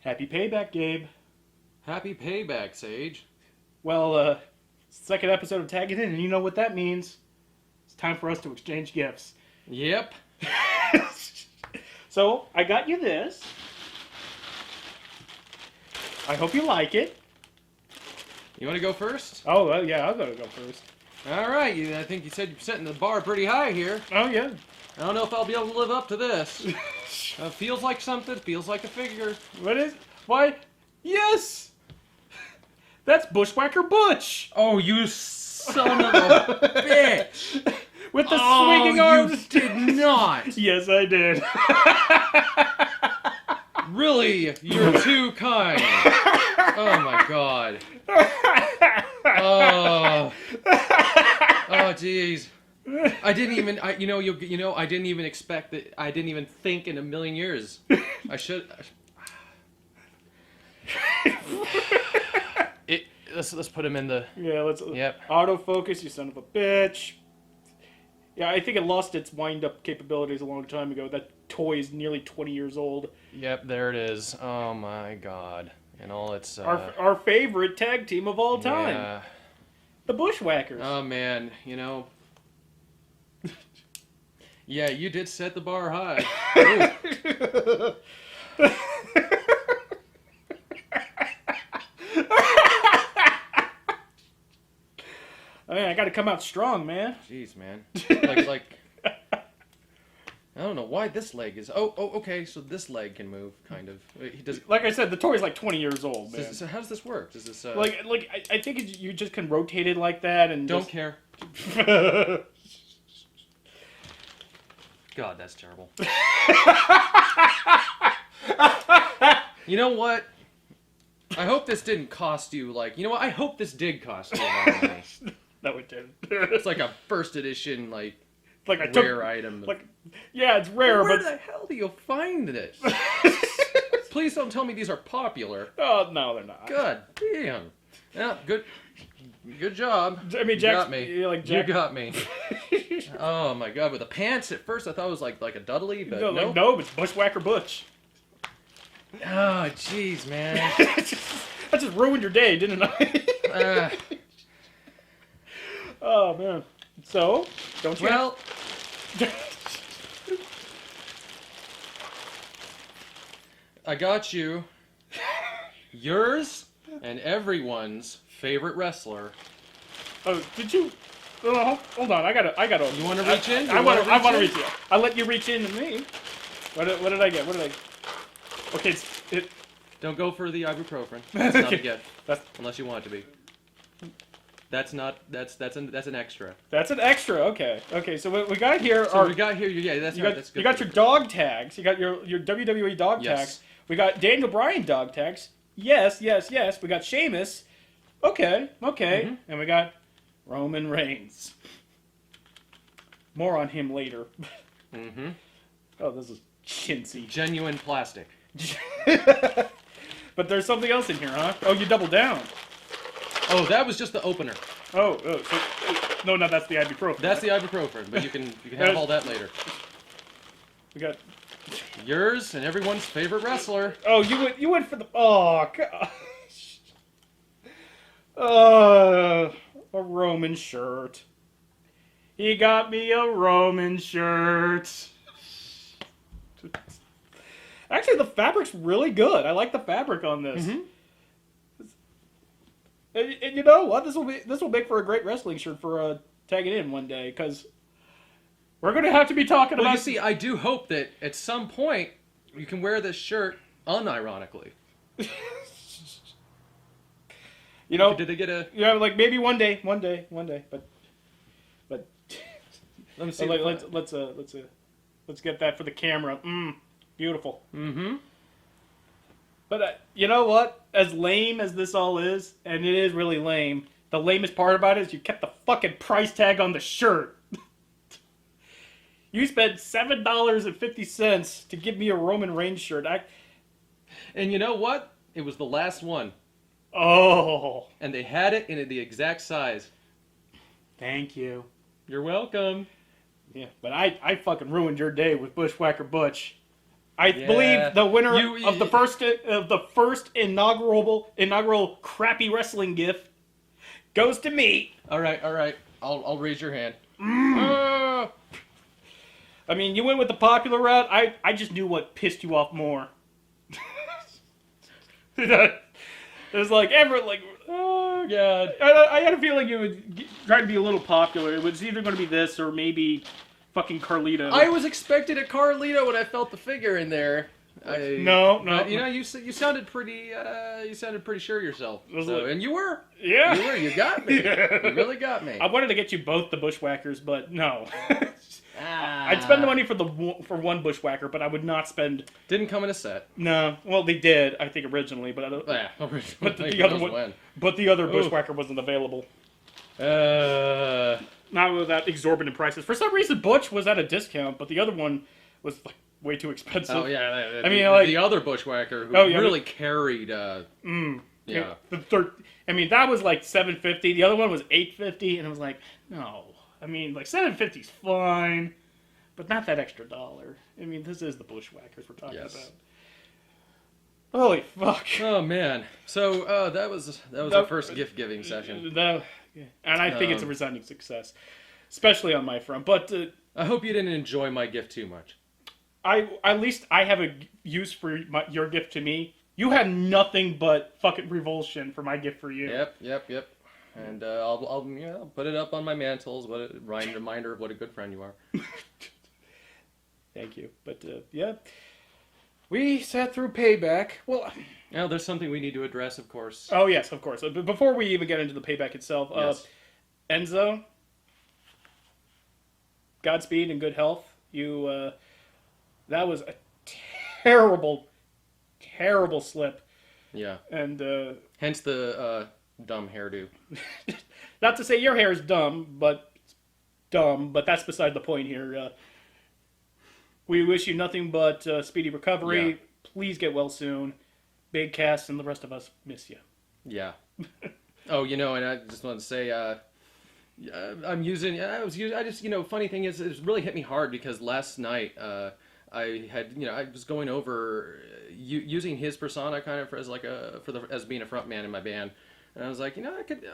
Happy Payback, Gabe. Happy Payback, Sage. Well, second episode of Taggin In, and you know what that means. It's time for us to exchange gifts. Yep. So, I got you this. I hope you like it. You want to go first? Oh, well, yeah, I'll go first. All right. I think you said you're setting the bar pretty high here. Oh, yeah. I don't know if I'll be able to live up to this. Feels like something. Feels like a figure. What is... Why? Yes! That's Bushwhacker Butch! Oh, you son of a bitch! With the swinging arms! You did not! Yes, I did. Really? You're too kind. Oh my god. Oh, jeez. I didn't even. I didn't even expect that. I didn't even think in a million years. I should. Let's put him in the. Yeah, let's. Yep. Autofocus, you son of a bitch. Yeah, I think it lost its wind-up capabilities a long time ago. That toy is nearly 20 years old. Yep, there it is. Oh my god. And all its... Our favorite tag team of all time. Yeah. The Bushwhackers. Oh man, Yeah, you did set the bar high. I gotta come out strong, man. Jeez, man. Like, I don't know why this leg is... Oh, okay, so this leg can move, kind of. He does... Like I said, the toy's like 20 years old, man. So how does this work? Does this... I think you just can rotate it like that and Don't care. God, that's terrible. You know what? I hope this didn't cost you, I hope this did cost you a lot of money. No, it didn't. It's like a first edition, like rare item. Yeah, it's rare, Where but... the hell do you find this? Please don't tell me these are popular. Oh, no, they're not. God damn. Yeah, good job. I mean, You got me. You got me. Oh my god, with the pants at first I thought it was like a Dudley, but no, it's Bushwhacker Butch. Oh, jeez, man. That just ruined your day, didn't I? Oh, man. So, don't you... Well... I got you. Yours and everyone's favorite wrestler. Oh, did you... hold on, I gotta... You want to reach in? I want to reach in. I'll let you reach in to me. What did I get? Okay, Don't go for the ibuprofen. That's not a gift. Unless you want it to be. That's an extra. That's an extra, okay. So what we got here that's good. You got your dog tags. You got your WWE dog tags. We got Daniel Bryan dog tags. Yes. We got Sheamus. Okay. Mm-hmm. And we got Roman Reigns. More on him later. Mm-hmm. Oh, this is chintzy. Genuine plastic. But there's something else in here, huh? Oh, you doubled down. Oh, that was just the opener. Oh, no, that's the ibuprofen. That's the ibuprofen, but you can have all that later. We got yours and everyone's favorite wrestler. Oh, you went for the... Oh, gosh. A Roman shirt. He got me a Roman shirt. Actually, the fabric's really good. I like the fabric on this. Mm-hmm. And you know what? This will make for a great wrestling shirt for Tagging In one day, because we're going to have to be talking about... Well, you see, I do hope that at some point you can wear this shirt unironically. You know, did they get a... Yeah, like maybe one day, but let me see. Let's get that for the camera. Beautiful. Mm-hmm. But you know what? As lame as this all is, and it is really lame, the lamest part about it is you kept the fucking price tag on the shirt. You spent $7.50 to give me a Roman Reigns shirt. And you know what? It was the last one. Oh. And they had it in the exact size. Thank you. You're welcome. Yeah, but I fucking ruined your day with Bushwhacker Butch. I believe the winner of the first inaugural crappy wrestling gift goes to me. All right. I'll raise your hand. I mean, you went with the popular route. I just knew what pissed you off more. It was like oh god. I had a feeling you would try to be a little popular. It was either going to be this or maybe fucking Carlito. I was expecting a Carlito when I felt the figure in there. No. But, you sounded pretty. You sounded pretty sure of yourself. And you were. Yeah. You were. You got me. You really got me. I wanted to get you both the Bushwhackers, but no. I'd spend the money for one Bushwhacker, but I would not spend. Didn't come in a set. No. Well, they did, I think, originally, but the other Bushwhacker wasn't available. Not with that exorbitant prices. For some reason, Butch was at a discount, but the other one was like way too expensive. Oh yeah, the other Bushwhacker who really carried. Yeah. The third. I mean, that was like $750. The other one was $850, and I was like, no. I mean, like $750's fine, but not that extra dollar. I mean, this is the Bushwhackers we're talking about. Holy fuck! Oh man. So that was our first gift giving session. And I think it's a resounding success, especially on my front. But I hope you didn't enjoy my gift too much. At least I have a use for your gift to me. You had nothing but fucking revulsion for my gift for you. Yep. And I'll put it up on my mantles. What a reminder of what a good friend you are. Thank you. But yeah, we sat through Payback. Well, now there's something we need to address, of course. Oh yes, of course. But before we even get into the Payback itself, Enzo, Godspeed and good health. You, that was a terrible slip. Yeah. And hence the dumb hairdo. Not to say your hair is dumb, but that's beside the point here. We wish you nothing but speedy recovery. Yeah. Please get well soon. Big Cass and the rest of us miss you. Yeah. Oh, and I just wanted to say, funny thing is, it really hit me hard because last night, I was going over using his persona kind of as being a front man in my band. And I was like, I could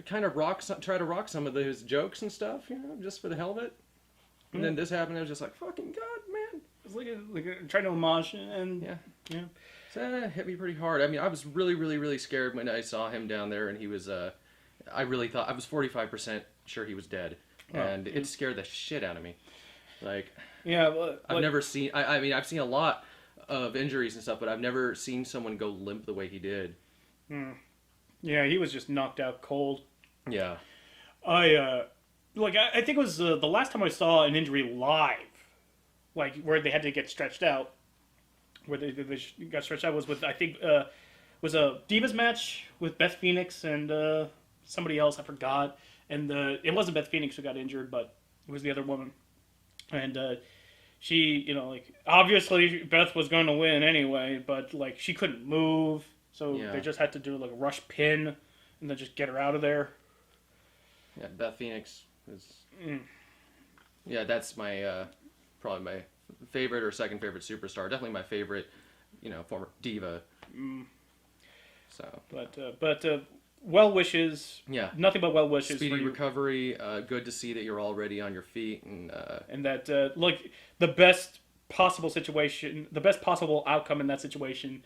kind of try to rock some of his jokes and stuff, just for the hell of it. And then this happened, I was just like, fucking God, man. It was like trying to homage and... Yeah. So that hit me pretty hard. I mean, I was really, really, really scared when I saw him down there, and he was, I really thought, I was 45% sure he was dead. And it scared the shit out of me. Like... Yeah, well, I've never seen... I mean, I've seen a lot of injuries and stuff, but I've never seen someone go limp the way he did. Yeah, he was just knocked out cold. Yeah. I think it was the last time I saw an injury live, like where they had to get stretched out. Where they got stretched out was with, I think, was a Divas match with Beth Phoenix and somebody else, I forgot. And it wasn't Beth Phoenix who got injured, but it was the other woman. And she, obviously Beth was going to win anyway, but, she couldn't move. So they just had to do, a rush pin and then just get her out of there. Yeah, Beth Phoenix is... Yeah, that's my, probably my favorite or second favorite superstar. Definitely my favorite, former diva. So. But well wishes. Yeah. Nothing but well wishes. Speedy recovery. Good to see that you're already on your feet. And that, the best possible situation, the best possible outcome in that situation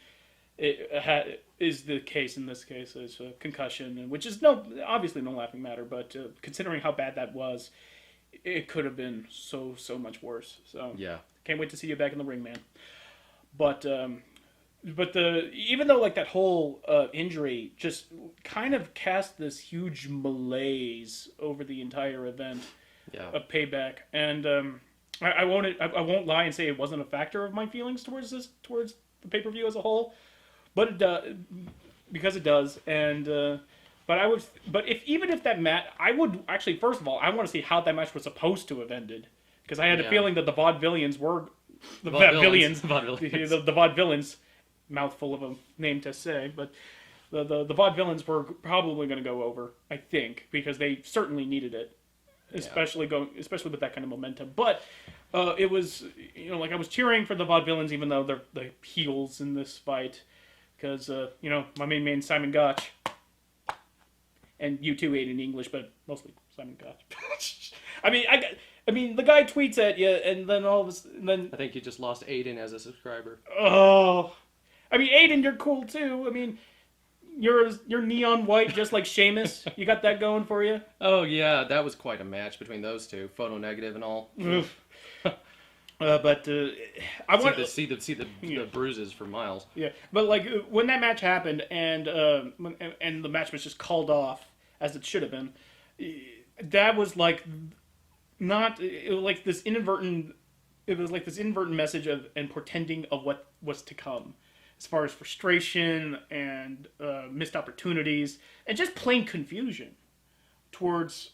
is the case in this case, is a concussion, which is obviously no laughing matter, but considering how bad that was, it could have been so much worse. So yeah, can't wait to see you back in the ring, man. But even though that whole injury just kind of cast this huge malaise over the entire event of Payback, and I won't lie and say it wasn't a factor of my feelings towards the pay-per-view as a whole. But it does, because it does, and even if that match, I would actually, first of all, I want to see how that match was supposed to have ended, because I had a feeling that the Vaudevillains were the Vaudevillains, mouthful of a name to say, but the Vaudevillains were probably going to go over, I think, because they certainly needed it, especially with that kind of momentum. But it was, like I was cheering for the Vaudevillains, even though they're the heels in this fight, because my main man Simon Gotch, and you too, Aiden English, but mostly Simon Gotch. I mean, the guy tweets at you, and then all of a sudden, I think you just lost Aiden as a subscriber. Oh, I mean, Aiden, you're cool too. I mean, you're neon white, just like Sheamus. You got that going for you. Oh yeah, that was quite a match between those two, photo negative and all. But I want to see the bruises for miles. Yeah, but like when that match happened, and the match was just called off as it should have been. That was like not it was like this inadvertent. It was like this inadvertent message of and portending of what was to come, as far as frustration and missed opportunities and just plain confusion towards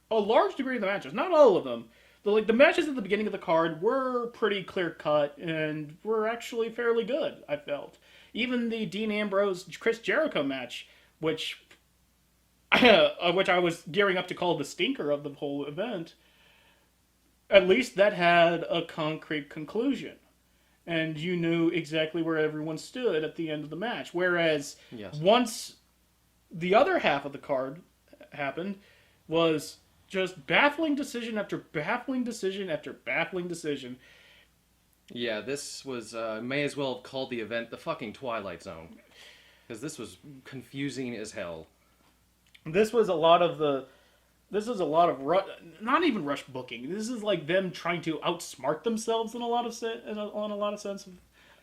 a large degree of the matches. Not all of them. The matches at the beginning of the card were pretty clear cut and were actually fairly good, I felt. Even the Dean Ambrose Chris Jericho match, which I was gearing up to call the stinker of the whole event, at least that had a concrete conclusion. And you knew exactly where everyone stood at the end of the match. Whereas once the other half of the card happened was just baffling decision after baffling decision after baffling decision. Yeah, this was may as well have called the event the fucking Twilight Zone, because this was confusing as hell. This was a lot of not even rush booking. This is like them trying to outsmart themselves in a lot of sense.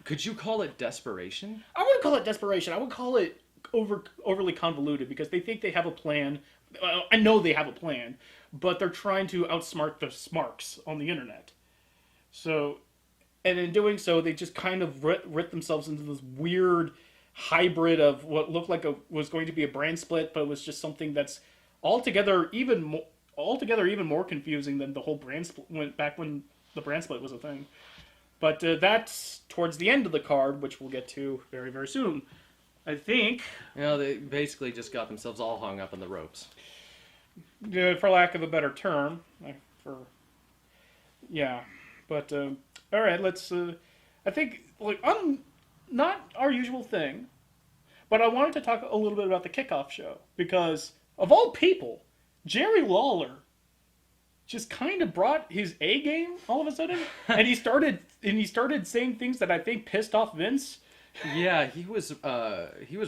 Could you call it desperation? I wouldn't call it desperation. I would call it overly convoluted, because they think they have a plan. I know they have a plan, but they're trying to outsmart the smarks on the internet. So, and in doing so, they just kind of writ themselves into this weird hybrid of what looked like was going to be a brand split, but it was just something that's altogether even more confusing than the whole brand split went back when the brand split was a thing. But that's towards the end of the card, which we'll get to very, very soon. I think. They basically just got themselves all hung up in the ropes. For lack of a better term. But, all right, let's, I think, not our usual thing, but I wanted to talk a little bit about the Kickoff show, because, of all people, Jerry Lawler just kind of brought his A game all of a sudden, and he started saying things that I think pissed off Vince. Yeah, he was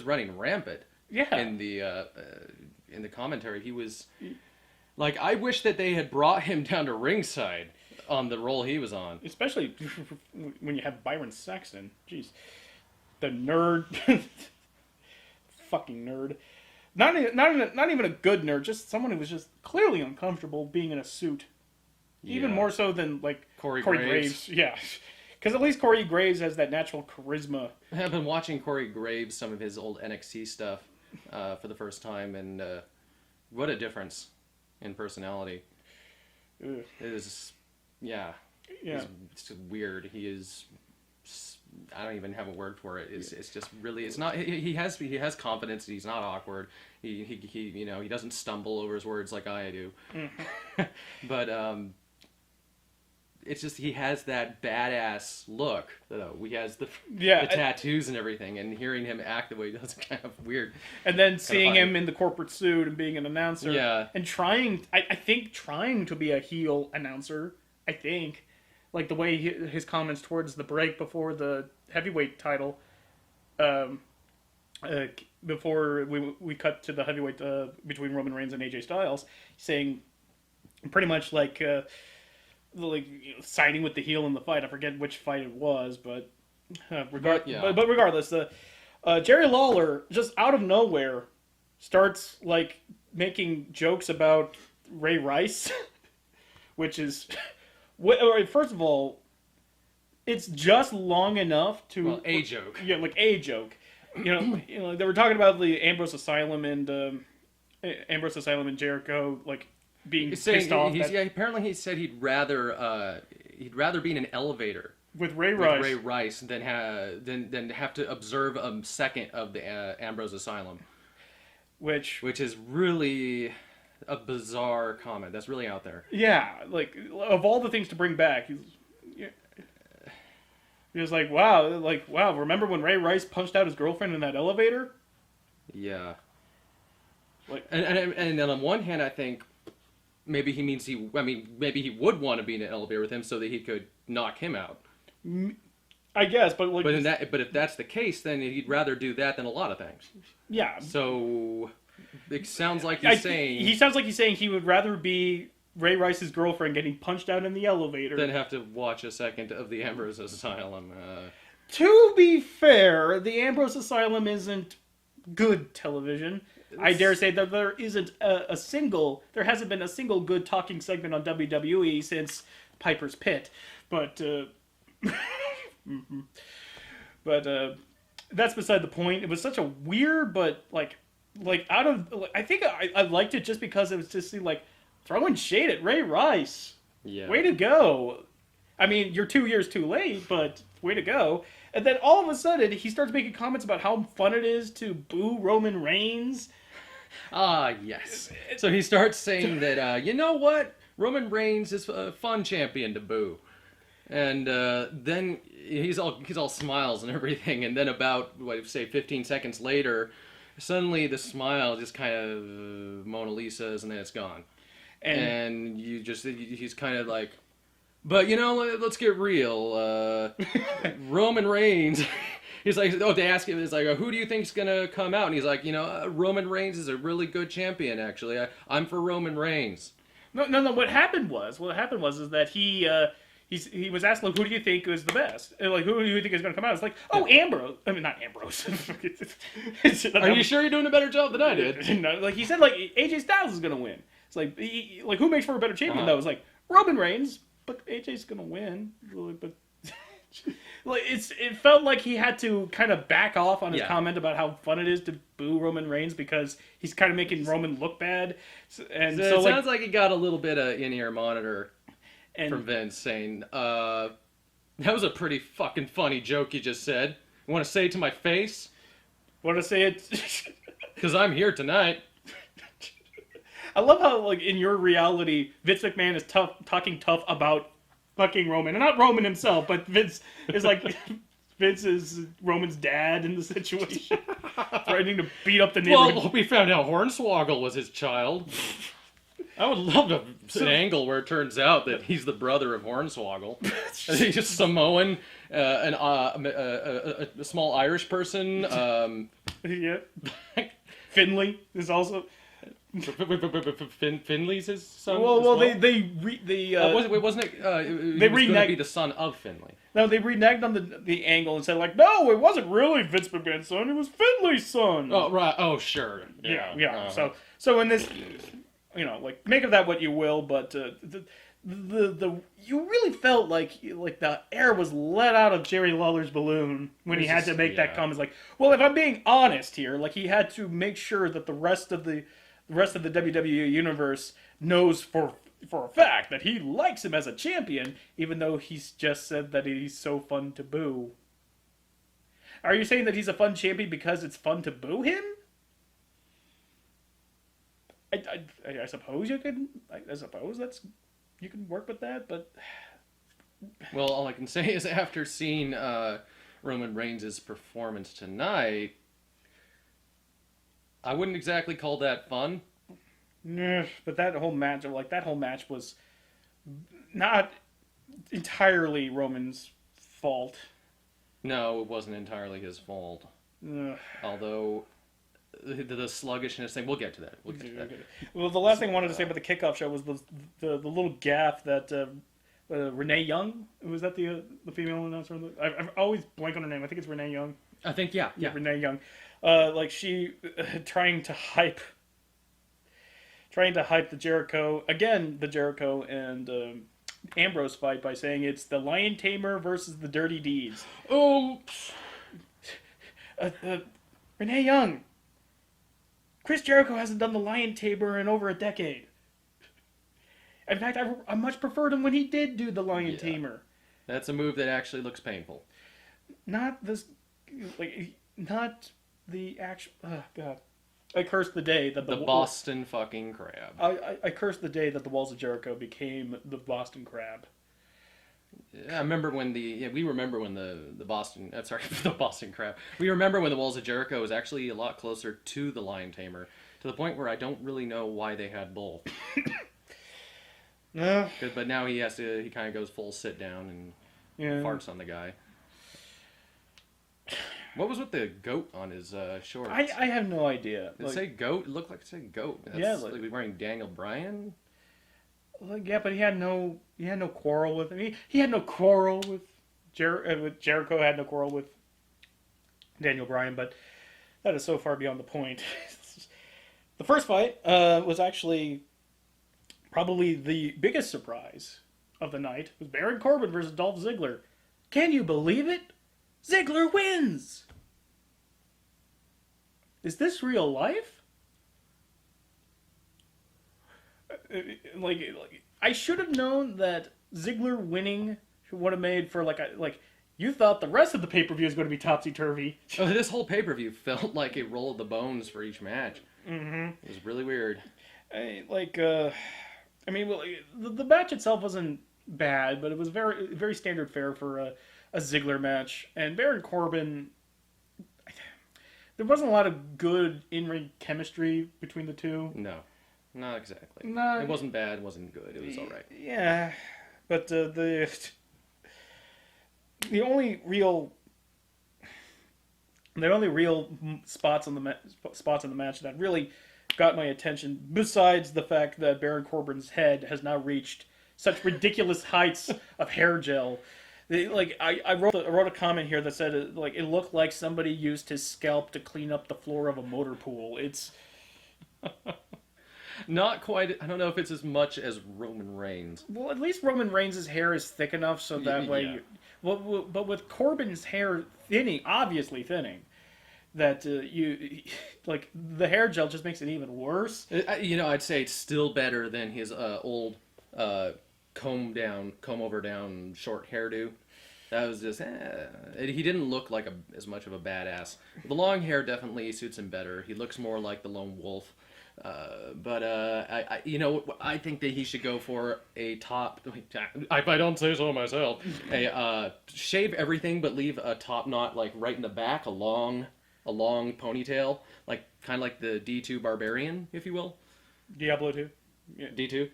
running rampant. Yeah. In the commentary, he was like, I wish that they had brought him down to ringside on the role he was on. Especially when you have Byron Saxton. Jeez, the nerd, fucking nerd. Not even a good nerd. Just someone who was just clearly uncomfortable being in a suit. Even more so than like Corey Graves. Yeah. Because at least Corey Graves has that natural charisma. I've been watching Corey Graves, some of his old NXT stuff, for the first time, and what a difference in personality. Ugh. It is, yeah. It's weird. He is. I don't even have a word for it. It's just really. It's not. He has confidence. He's not awkward. He doesn't stumble over his words like I do. Mm-hmm. But it's just he has that badass look, though. He has the tattoos and everything, and hearing him act the way he does is kind of weird. And then seeing him in the corporate suit and being an announcer, and trying to be a heel announcer. I think, like the way his comments towards the break before the heavyweight title, before we cut to the heavyweight between Roman Reigns and AJ Styles, saying pretty much like. Siding with the heel in the fight. I forget which fight it was, but regardless, Jerry Lawler just out of nowhere starts like making jokes about Ray Rice, which is, first of all, it's just long enough to a joke. Yeah, like a joke. They were talking about the Ambrose Asylum and Jericho, like. Being pissed off. Apparently he said he'd rather be in an elevator with Ray Rice than have to observe a second of the Ambrose Asylum, which is really a bizarre comment. That's really out there. Yeah, like of all the things to bring back, he was like, wow. Remember when Ray Rice punched out his girlfriend in that elevator? Yeah. Like, and on one hand, I think maybe he means maybe he would want to be in an elevator with him so that he could knock him out. I guess, but like, but if that's the case, then he'd rather do that than a lot of things. Yeah. So it sounds like he sounds like he's saying he would rather be Ray Rice's girlfriend getting punched out in the elevator than have to watch a second of the Ambrose Asylum. To be fair, the Ambrose Asylum isn't good television. I dare say that there hasn't been a single good talking segment on WWE since Piper's Pit, but that's beside the point. It was such a weird, but I think I liked it just because it was just like throwing shade at Ray Rice. Yeah. Way to go. I mean, you're 2 years too late, but way to go. And then all of a sudden, he starts making comments about how fun it is to boo Roman Reigns. Ah, yes. So he starts saying that, you know what? Roman Reigns is a fun champion to boo. And then he's all smiles and everything. And then about, 15 seconds later, suddenly the smile just kind of Mona Lisa's and then it's gone. And he's kind of like, but let's get real. Roman Reigns, he's like, they ask him, it's like, who do you think's gonna come out? And he's like, Roman Reigns is a really good champion, actually. I'm for Roman Reigns. No. What happened was that he was asked, like, who do you think is the best? And, like, who do you think is going to come out? It's like, Ambrose. I mean, not Ambrose. Are you sure you're doing a better job than I did? No, like, he said, like, AJ Styles is going to win. It's like, who makes for a better champion, though? It's like, Roman Reigns, but AJ's going to win. But like, it felt like he had to kind of back off on his comment about how fun it is to boo Roman Reigns because he's kind of making Roman look bad. And so it sounds like he got a little bit of in-ear monitor from Vince saying, that was a pretty fucking funny joke you just said. You want to say it to my face? Want to say it? Because I'm here tonight. I love how, like, in your reality, Vince McMahon is talking tough about fucking Roman. And not Roman himself, but Vince is like... Vince is Roman's dad in the situation. Threatening to beat up the neighborhood. Well, we found out Hornswoggle was his child. I would love an angle where it turns out that he's the brother of Hornswoggle. He's just Samoan, a small Irish person. Yeah. Finley is also... Finley's his son. Well, wasn't it? He was going to be the son of Finley. No, they reneged on the angle and said, like, no, it wasn't really Vince McMahon's son, it was Finley's son. Oh, right. Oh, sure. Yeah. So in this, like, make of that what you will, but the you really felt like the air was let out of Jerry Lawler's balloon when he had to make that comment. Like, well, if I'm being honest here, like, he had to make sure that the rest of the WWE universe knows for a fact that he likes him as a champion, even though he's just said that he's so fun to boo. Are you saying that he's a fun champion because it's fun to boo him? I suppose you can. I suppose you can work with that, but well, all I can say is after seeing Roman Reigns' performance tonight, I wouldn't exactly call that fun. But that whole match was not entirely Roman's fault. No, it wasn't entirely his fault. Although the sluggishness thing, we'll get to that. Well, the last thing I wanted to say about the Kickoff show was the little gaffe that Renee Young, was that the female announcer? I always blank on her name. I think it's Renee Young. I think yeah. Renee Young. Like she trying to hype the Jericho and Ambrose fight by saying it's the Lion Tamer versus the Dirty Deeds. Oh, Renee Young. Chris Jericho hasn't done the Lion Tamer in over a decade. In fact, I much preferred him when he did do the Lion Tamer. That's a move that actually looks painful. Not this, not the actual. Oh God. I cursed the day that The Boston fucking Crab. I cursed the day that the Walls of Jericho became the Boston Crab. I remember when we remember when the Boston, sorry, the Boston Crab. We remember when the Walls of Jericho was actually a lot closer to the Lion Tamer, to the point where I don't really know why they had both. No. But now he kind of goes full sit down and farts on the guy. What was with the goat on his shorts? I have no idea. Did it say goat? It looked like it said goat. Like he was wearing Daniel Bryan. Yeah, but he had no quarrel with him. He had no quarrel with Jericho. Had no quarrel with Daniel Bryan, but that is so far beyond the point. The first fight was actually probably the biggest surprise of the night. It was Baron Corbin versus Dolph Ziggler. Can you believe it? Ziggler wins! Is this real life? Like I should have known that Ziggler winning would have made for you thought the rest of the pay-per-view was going to be topsy-turvy. Oh, this whole pay-per-view felt like a roll of the bones for each match. Mm-hmm. It was really weird. The match itself wasn't bad, but it was very, very standard fare for a Ziggler match. And Baron Corbin, there wasn't a lot of good in-ring chemistry between the two. No, not exactly. No, it wasn't bad. It wasn't good. It was all right. Yeah, but the only real spots in the match that really got my attention, besides the fact that Baron Corbin's head has now reached such ridiculous heights of hair gel. I wrote a comment here that said it looked like somebody used his scalp to clean up the floor of a motor pool. It's not quite. I don't know if it's as much as Roman Reigns. Well, at least Roman Reigns' hair is thick enough so that way. Yeah. But with Corbin's hair obviously thinning, that the hair gel just makes it even worse. I'd say it's still better than his old comb over down short hairdo. That was just he didn't look like as much of a badass. The long hair definitely suits him better. He looks more like the lone wolf. I think that he should go for a top. If I don't say so myself, shave everything but leave a top knot right in the back, a long ponytail, kind of like the D2 Barbarian, if you will. Diablo 2. Yeah. D2.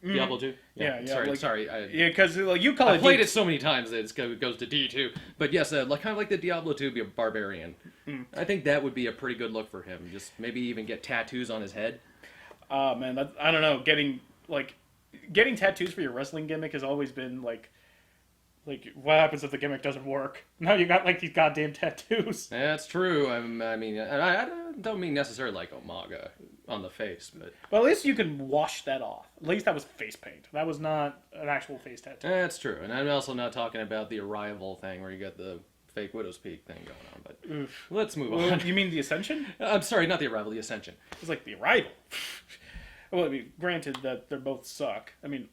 Diablo 2? Yeah. Sorry. Because you call it. I played it so many times that it goes to D2. But yes, kind of like the Diablo 2 Barbarian. Mm. I think that would be a pretty good look for him. Just maybe even get tattoos on his head. Oh man, I don't know. Getting tattoos for your wrestling gimmick has always been what happens if the gimmick doesn't work? Now you got these goddamn tattoos. That's true. I don't mean necessarily like Umaga on the face, but at least you can wash that off. At least that was face paint. That was not an actual face tattoo. That's true. And I'm also not talking about the Arrival thing where you got the fake Widow's Peak thing going on. But let's move on. You mean the Ascension? I'm sorry, not the Arrival, the Ascension. It's like the Arrival. Well, granted that they both suck. The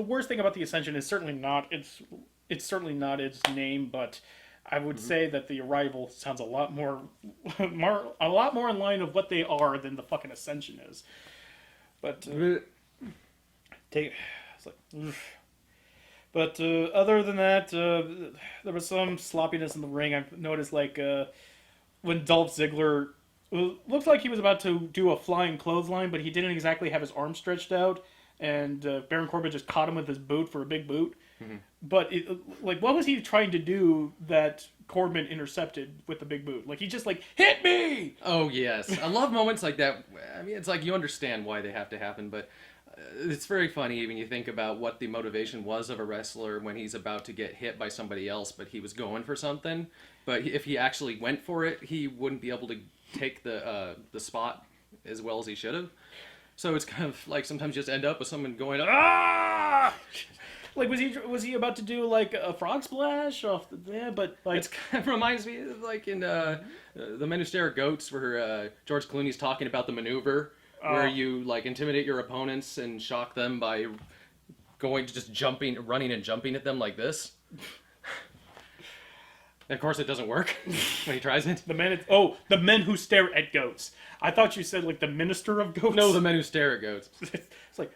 worst thing about the Ascension is certainly not its name, but I would say that the Arrival sounds a lot more in line of what they are than the fucking Ascension is. But other than that, there was some sloppiness in the ring. I've noticed when Dolph Ziggler looked like he was about to do a flying clothesline, but he didn't exactly have his arm stretched out, and Baron Corbin just caught him with his boot for a big boot. Mm-hmm. But what was he trying to do that Corbin intercepted with the big boot? He just hit me! Oh yes, I love moments like that. It's you understand why they have to happen, but it's very funny when you think about what the motivation was of a wrestler when he's about to get hit by somebody else, but he was going for something. But if he actually went for it, he wouldn't be able to take the spot as well as he should have. So it's kind of sometimes you just end up with someone going, ah! Was he about to do a frog splash off but it kind of reminds me of in The Men Who Stare at Goats, where George Clooney's talking about the maneuver where you intimidate your opponents and shock them by running and jumping at them like this. Of course, it doesn't work when he tries it. The men who stare at goats. I thought you said like the minister of goats. No, the men who stare at goats. It's like,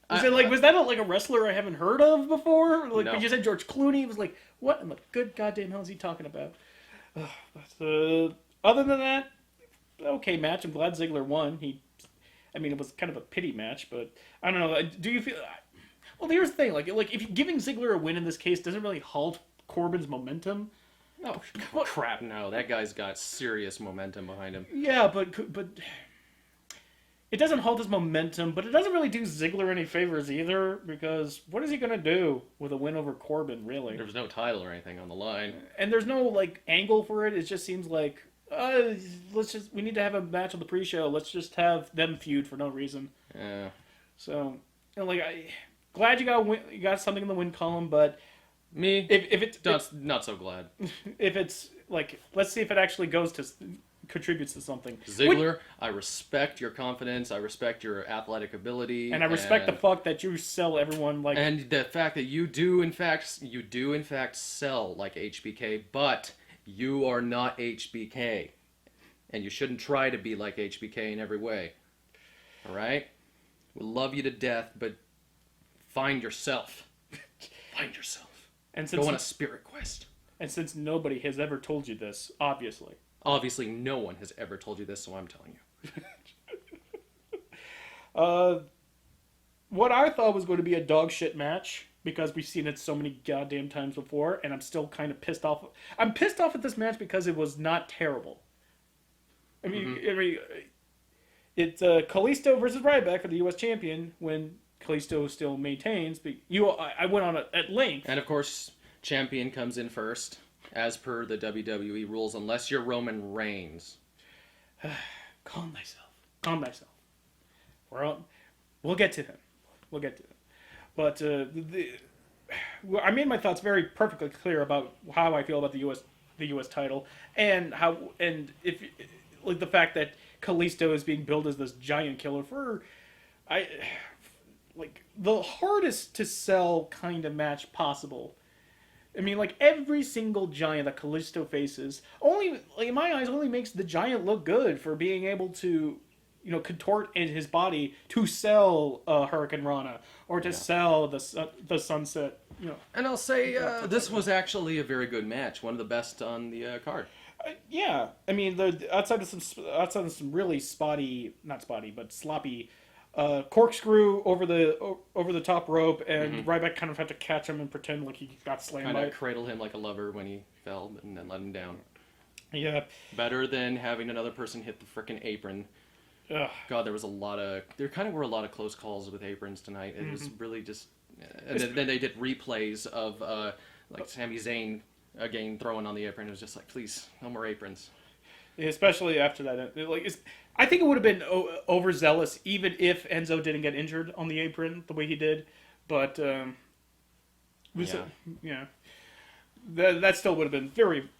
was that like a wrestler I haven't heard of before? Like, No. when you said George Clooney, it was like, what in the good goddamn hell is he talking about? Other than that, okay match. I'm glad Ziggler won. It was kind of a pity match, but I don't know. Do you feel? Well, here's the thing. Like if giving Ziggler a win in this case doesn't really halt Corbin's momentum. Oh, crap, no. That guy's got serious momentum behind him. Yeah, but it doesn't halt his momentum, but it doesn't really do Ziggler any favors either, because what is he going to do with a win over Corbin, really? There's no title or anything on the line. And there's no, like, angle for it. It just seems like, we need to have a match on the pre-show. Let's just have them feud for no reason. Yeah. So, glad you got something in the win column, but... If it's not so glad. If it's like, let's see if it actually contributes to something. Ziggler, I respect your confidence. I respect your athletic ability, and I respect the fact that you sell everyone like. And the fact that you do in fact sell like HBK, but you are not HBK, and you shouldn't try to be like HBK in every way. All right, we love you to death, but find yourself. Find yourself. And go on a spirit quest. And since nobody has ever told you this, obviously no one has ever told you this, so I'm telling you. What I thought was going to be a dog shit match, because we've seen it so many goddamn times before, and I'm still kind of pissed off. I'm pissed off at this match because it was not terrible. It's Kalisto versus Ryback for the U.S. champion when Kalisto still maintains, but I went on at length. And of course, champion comes in first, as per the WWE rules, unless you're Roman Reigns. Calm thyself. We'll get to him. But I made my thoughts very perfectly clear about how I feel about the U.S. title, and if like the fact that Kalisto is being billed as this giant killer like the hardest to sell kind of match possible. Every single giant that Kalisto faces, only in my eyes, only makes the giant look good for being able to, contort in his body to sell Hurricane Rana or to sell the Sunset. And I'll say this was actually a very good match, one of the best on the card. Yeah, outside of some really not spotty, but sloppy. Corkscrew over the top rope, and Ryback kind of had to catch him and pretend like he got slammed. Kind of cradle him like a lover when he fell, and then let him down. Yeah. Better than having another person hit the frickin' apron. Ugh. God, there kind of were a lot of close calls with aprons tonight. It was really just, and then they did replays of like Sami Zayn again throwing on the apron. It was just like, please, no more aprons. Yeah, especially after that, I think it would have been overzealous even if Enzo didn't get injured on the apron the way he did, but that still would have been very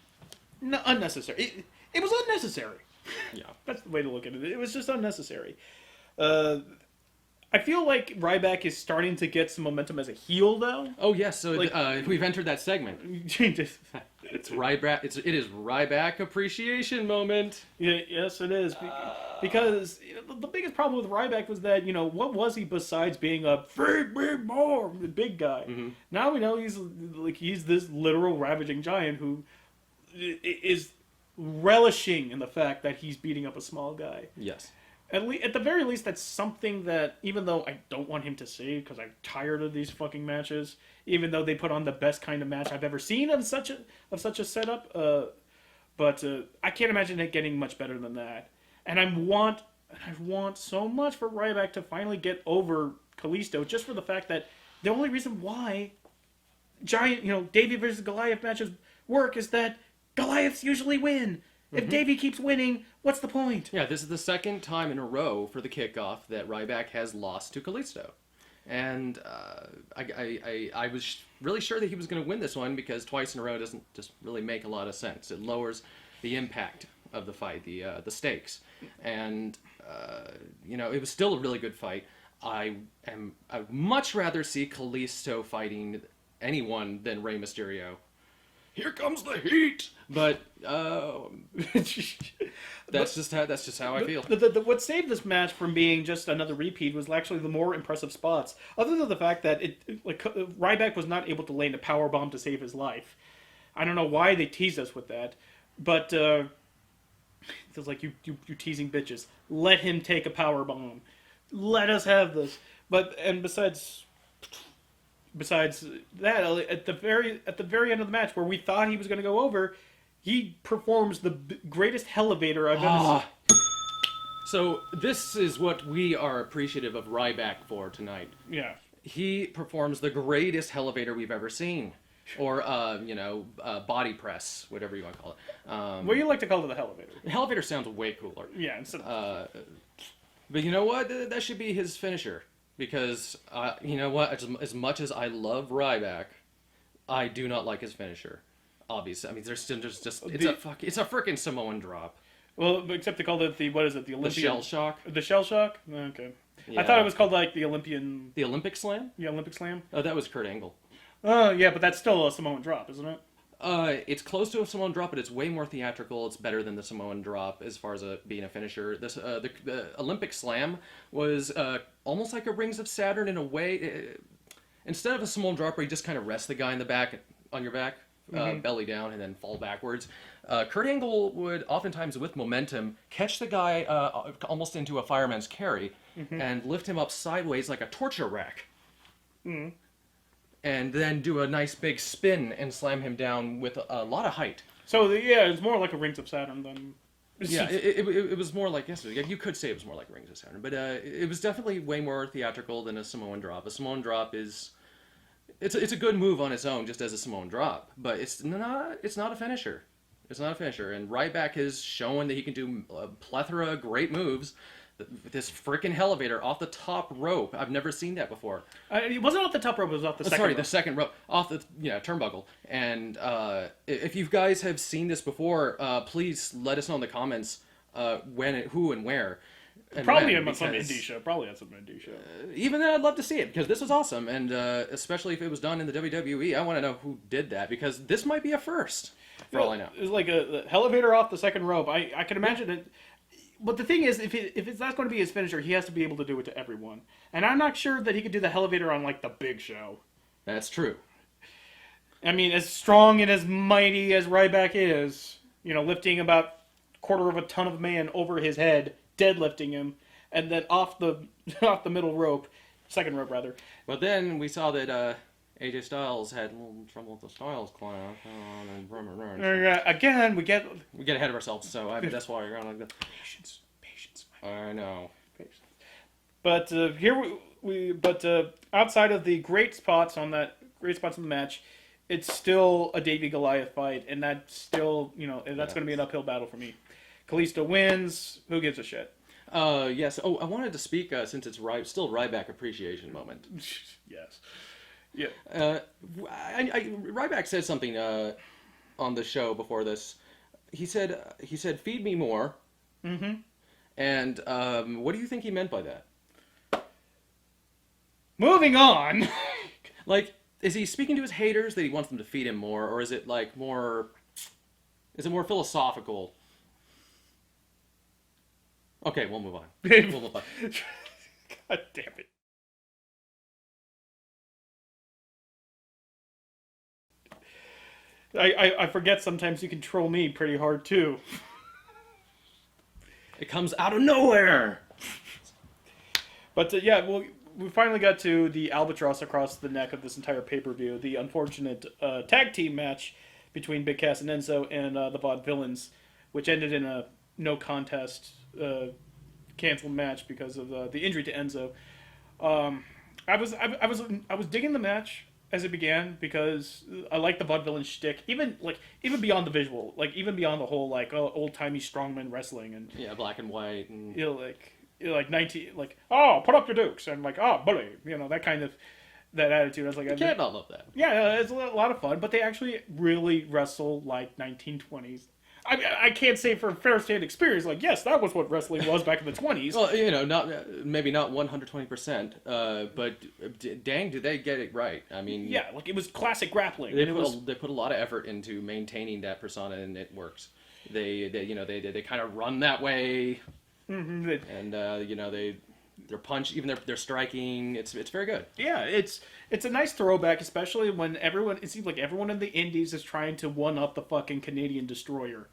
unnecessary. It was unnecessary. Yeah, that's the way to look at it. It was just unnecessary. I feel like Ryback is starting to get some momentum as a heel, though. Oh yes, so we've entered that segment. It's Ryback. It is Ryback appreciation moment. Yeah, yes, it is. Because the biggest problem with Ryback was that what was he besides being a big more big guy? Mm-hmm. Now we know he's this literal ravaging giant who is relishing in the fact that he's beating up a small guy. Yes. At the very least, that's something that, even though I don't want him to say, because I'm tired of these fucking matches, even though they put on the best kind of match I've ever seen of such a setup, but I can't imagine it getting much better than that. And I want so much for Ryback to finally get over Kalisto, just for the fact that the only reason why giant, Davey versus Goliath matches work is that Goliaths usually win. If Davey keeps winning, what's the point? Yeah, this is the second time in a row for the Kickoff that Ryback has lost to Kalisto. And I was really sure that he was going to win this one, because twice in a row doesn't just really make a lot of sense. It lowers the impact of the fight, the stakes. And, it was still a really good fight. I'd much rather see Kalisto fighting anyone than Rey Mysterio. here comes the heat. But that's just how I feel. What saved this match from being just another repeat was actually the more impressive spots. Other than the fact that Ryback was not able to land a power bomb to save his life. I don't know why they teased us with that, but it was like you teasing bitches. Let him take a power bomb. Let us have this. Besides that, at the very end of the match, where we thought he was going to go over, he performs the greatest elevator I've ever seen. So this is what we are appreciative of Ryback for tonight. Yeah. He performs the greatest elevator we've ever seen. Or, body press, whatever you want to call it. What do you like to call it, the elevator? The elevator sounds way cooler. Yeah. Instead of... But you know what? That should be his finisher. Because, you know what? As much as I love Ryback, I do not like his finisher. Obviously. I mean, it's a freaking Samoan drop. Well, except they called it the Olympian... The shell shock? The shell shock? Okay. Yeah. I thought it was called, like, the Olympian... The Olympic slam? Yeah, Olympic slam. Oh, that was Kurt Angle. Oh, yeah, but that's still a Samoan drop, isn't it? It's close to a Samoan drop, but it's way more theatrical. It's better than the Samoan drop as far as being a finisher. The Olympic slam was almost like a Rings of Saturn in a way. Instead of a Samoan drop where you just kind of rest the guy in the back, on your back, belly down, and then fall backwards, Kurt Angle would oftentimes, with momentum, catch the guy almost into a fireman's carry and lift him up sideways like a torture rack. Mm-hmm. And then do a nice big spin and slam him down with a lot of height. So, it's more like a Rings of Saturn than... Yeah, it was more like... Yes, you could say it was more like Rings of Saturn. But it was definitely way more theatrical than a Samoan drop. A Samoan drop is... It's a good move on its own, just as a Samoan drop. But it's not a finisher. It's not a finisher. And Ryback has shown that he can do a plethora of great moves. This freaking elevator off the top rope. I've never seen that before. It wasn't off the top rope, it was off the second rope. The second rope. Off the turnbuckle. And if you guys have seen this before, please let us know in the comments who and where. And probably on some indie show. Even then, I'd love to see it, because this was awesome. And especially if it was done in the WWE, I want to know who did that, because this might be a first, for all I know. It was like a elevator off the second rope. I can imagine it. But the thing is, if it's not going to be his finisher, he has to be able to do it to everyone. And I'm not sure that he could do the elevator on, like, the Big Show. That's true. I mean, as strong and as mighty as Ryback is, lifting about quarter of a ton of man over his head, deadlifting him, and then off the middle rope, second rope rather. But then we saw that AJ Styles had a little trouble with the Styles class. Again, we get ahead of ourselves, so that's why we're going like that. Patience. I know. Patience. But outside of the great spots in the match, it's still a Davey Goliath fight, and that's still that's going to be an uphill battle for me. Kalisto wins. Who gives a shit? Yes. Oh, I wanted to speak since it's still Ryback appreciation moment. Yes. Yeah. Ryback said something on the show before this. He said, "Feed me more." Mm-hmm. And what do you think he meant by that? Moving on. Like, is he speaking to his haters that he wants them to feed him more, or is it like more? Is it more philosophical? Okay, we'll move on. God damn it. I forget sometimes you can troll me pretty hard, too. It comes out of nowhere! But, we finally got to the albatross across the neck of this entire pay-per-view, the unfortunate tag team match between Big Cass and Enzo and the Vaudevillains, which ended in a no contest canceled match because of the injury to Enzo. I was digging the match as it began, because I like the Vaudevillain shtick, even beyond the visual, even beyond the whole old timey strongman wrestling and black and white and put up your dukes and bully, that kind of that attitude. I was like, you can't not love that. Yeah, it's a lot of fun, but they actually really wrestle like 1920s. I can't say for first-hand experience, like, yes, that was what wrestling was back in the 20s. Well, maybe not 120%, but dang, did they get it right? I mean, yeah, like, it was classic grappling. They put a lot of effort into maintaining that persona, and it works. They kind of run that way, and their punch, even their striking, it's very good. Yeah, it's a nice throwback, especially when it seems like everyone in the Indies is trying to one up the fucking Canadian Destroyer.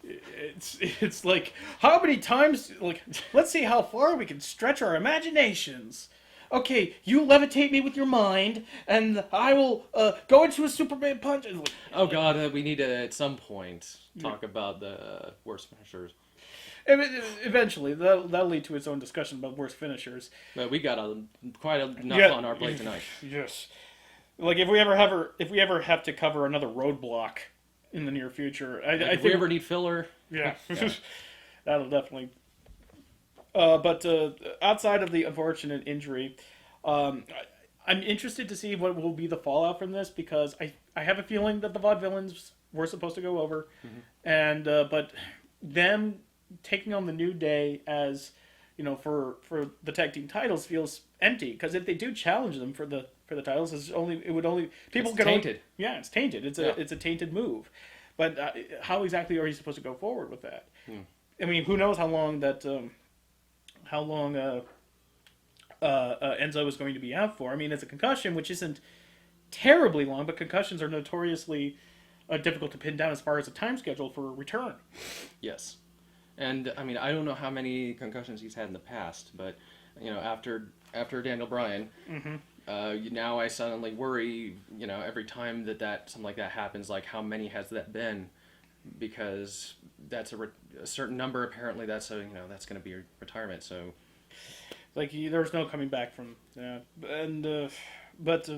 It's like, how many times, like, let's see how far we can stretch our imaginations. Okay, you levitate me with your mind, and I will go into a Superman punch. Oh god, we need to at some point talk about the worst finishers. Eventually, that'll lead to its own discussion about worst finishers. But we got quite enough on our plate tonight. Yes, like if we ever have to cover another roadblock in the near future, I think if we ever need filler, yeah. That'll definitely. But outside of the unfortunate injury, I'm interested to see what will be the fallout from this, because I have a feeling that the Vaudevillains were supposed to go over, and but them taking on the New Day as, for the tag team titles feels empty, because if they do challenge them for the titles, it's tainted. It's tainted. It's a tainted move. But how exactly are you supposed to go forward with that? I mean, who knows how long Enzo is going to be out for? I mean, it's a concussion, which isn't terribly long, but concussions are notoriously difficult to pin down as far as a time schedule for a return. Yes. And I mean, I don't know how many concussions he's had in the past, but after Daniel Bryan, now I suddenly worry. Every time that something like that happens, like how many has that been? Because that's a certain number. Apparently, that's going to be retirement. So, like, there's no coming back from that. And but.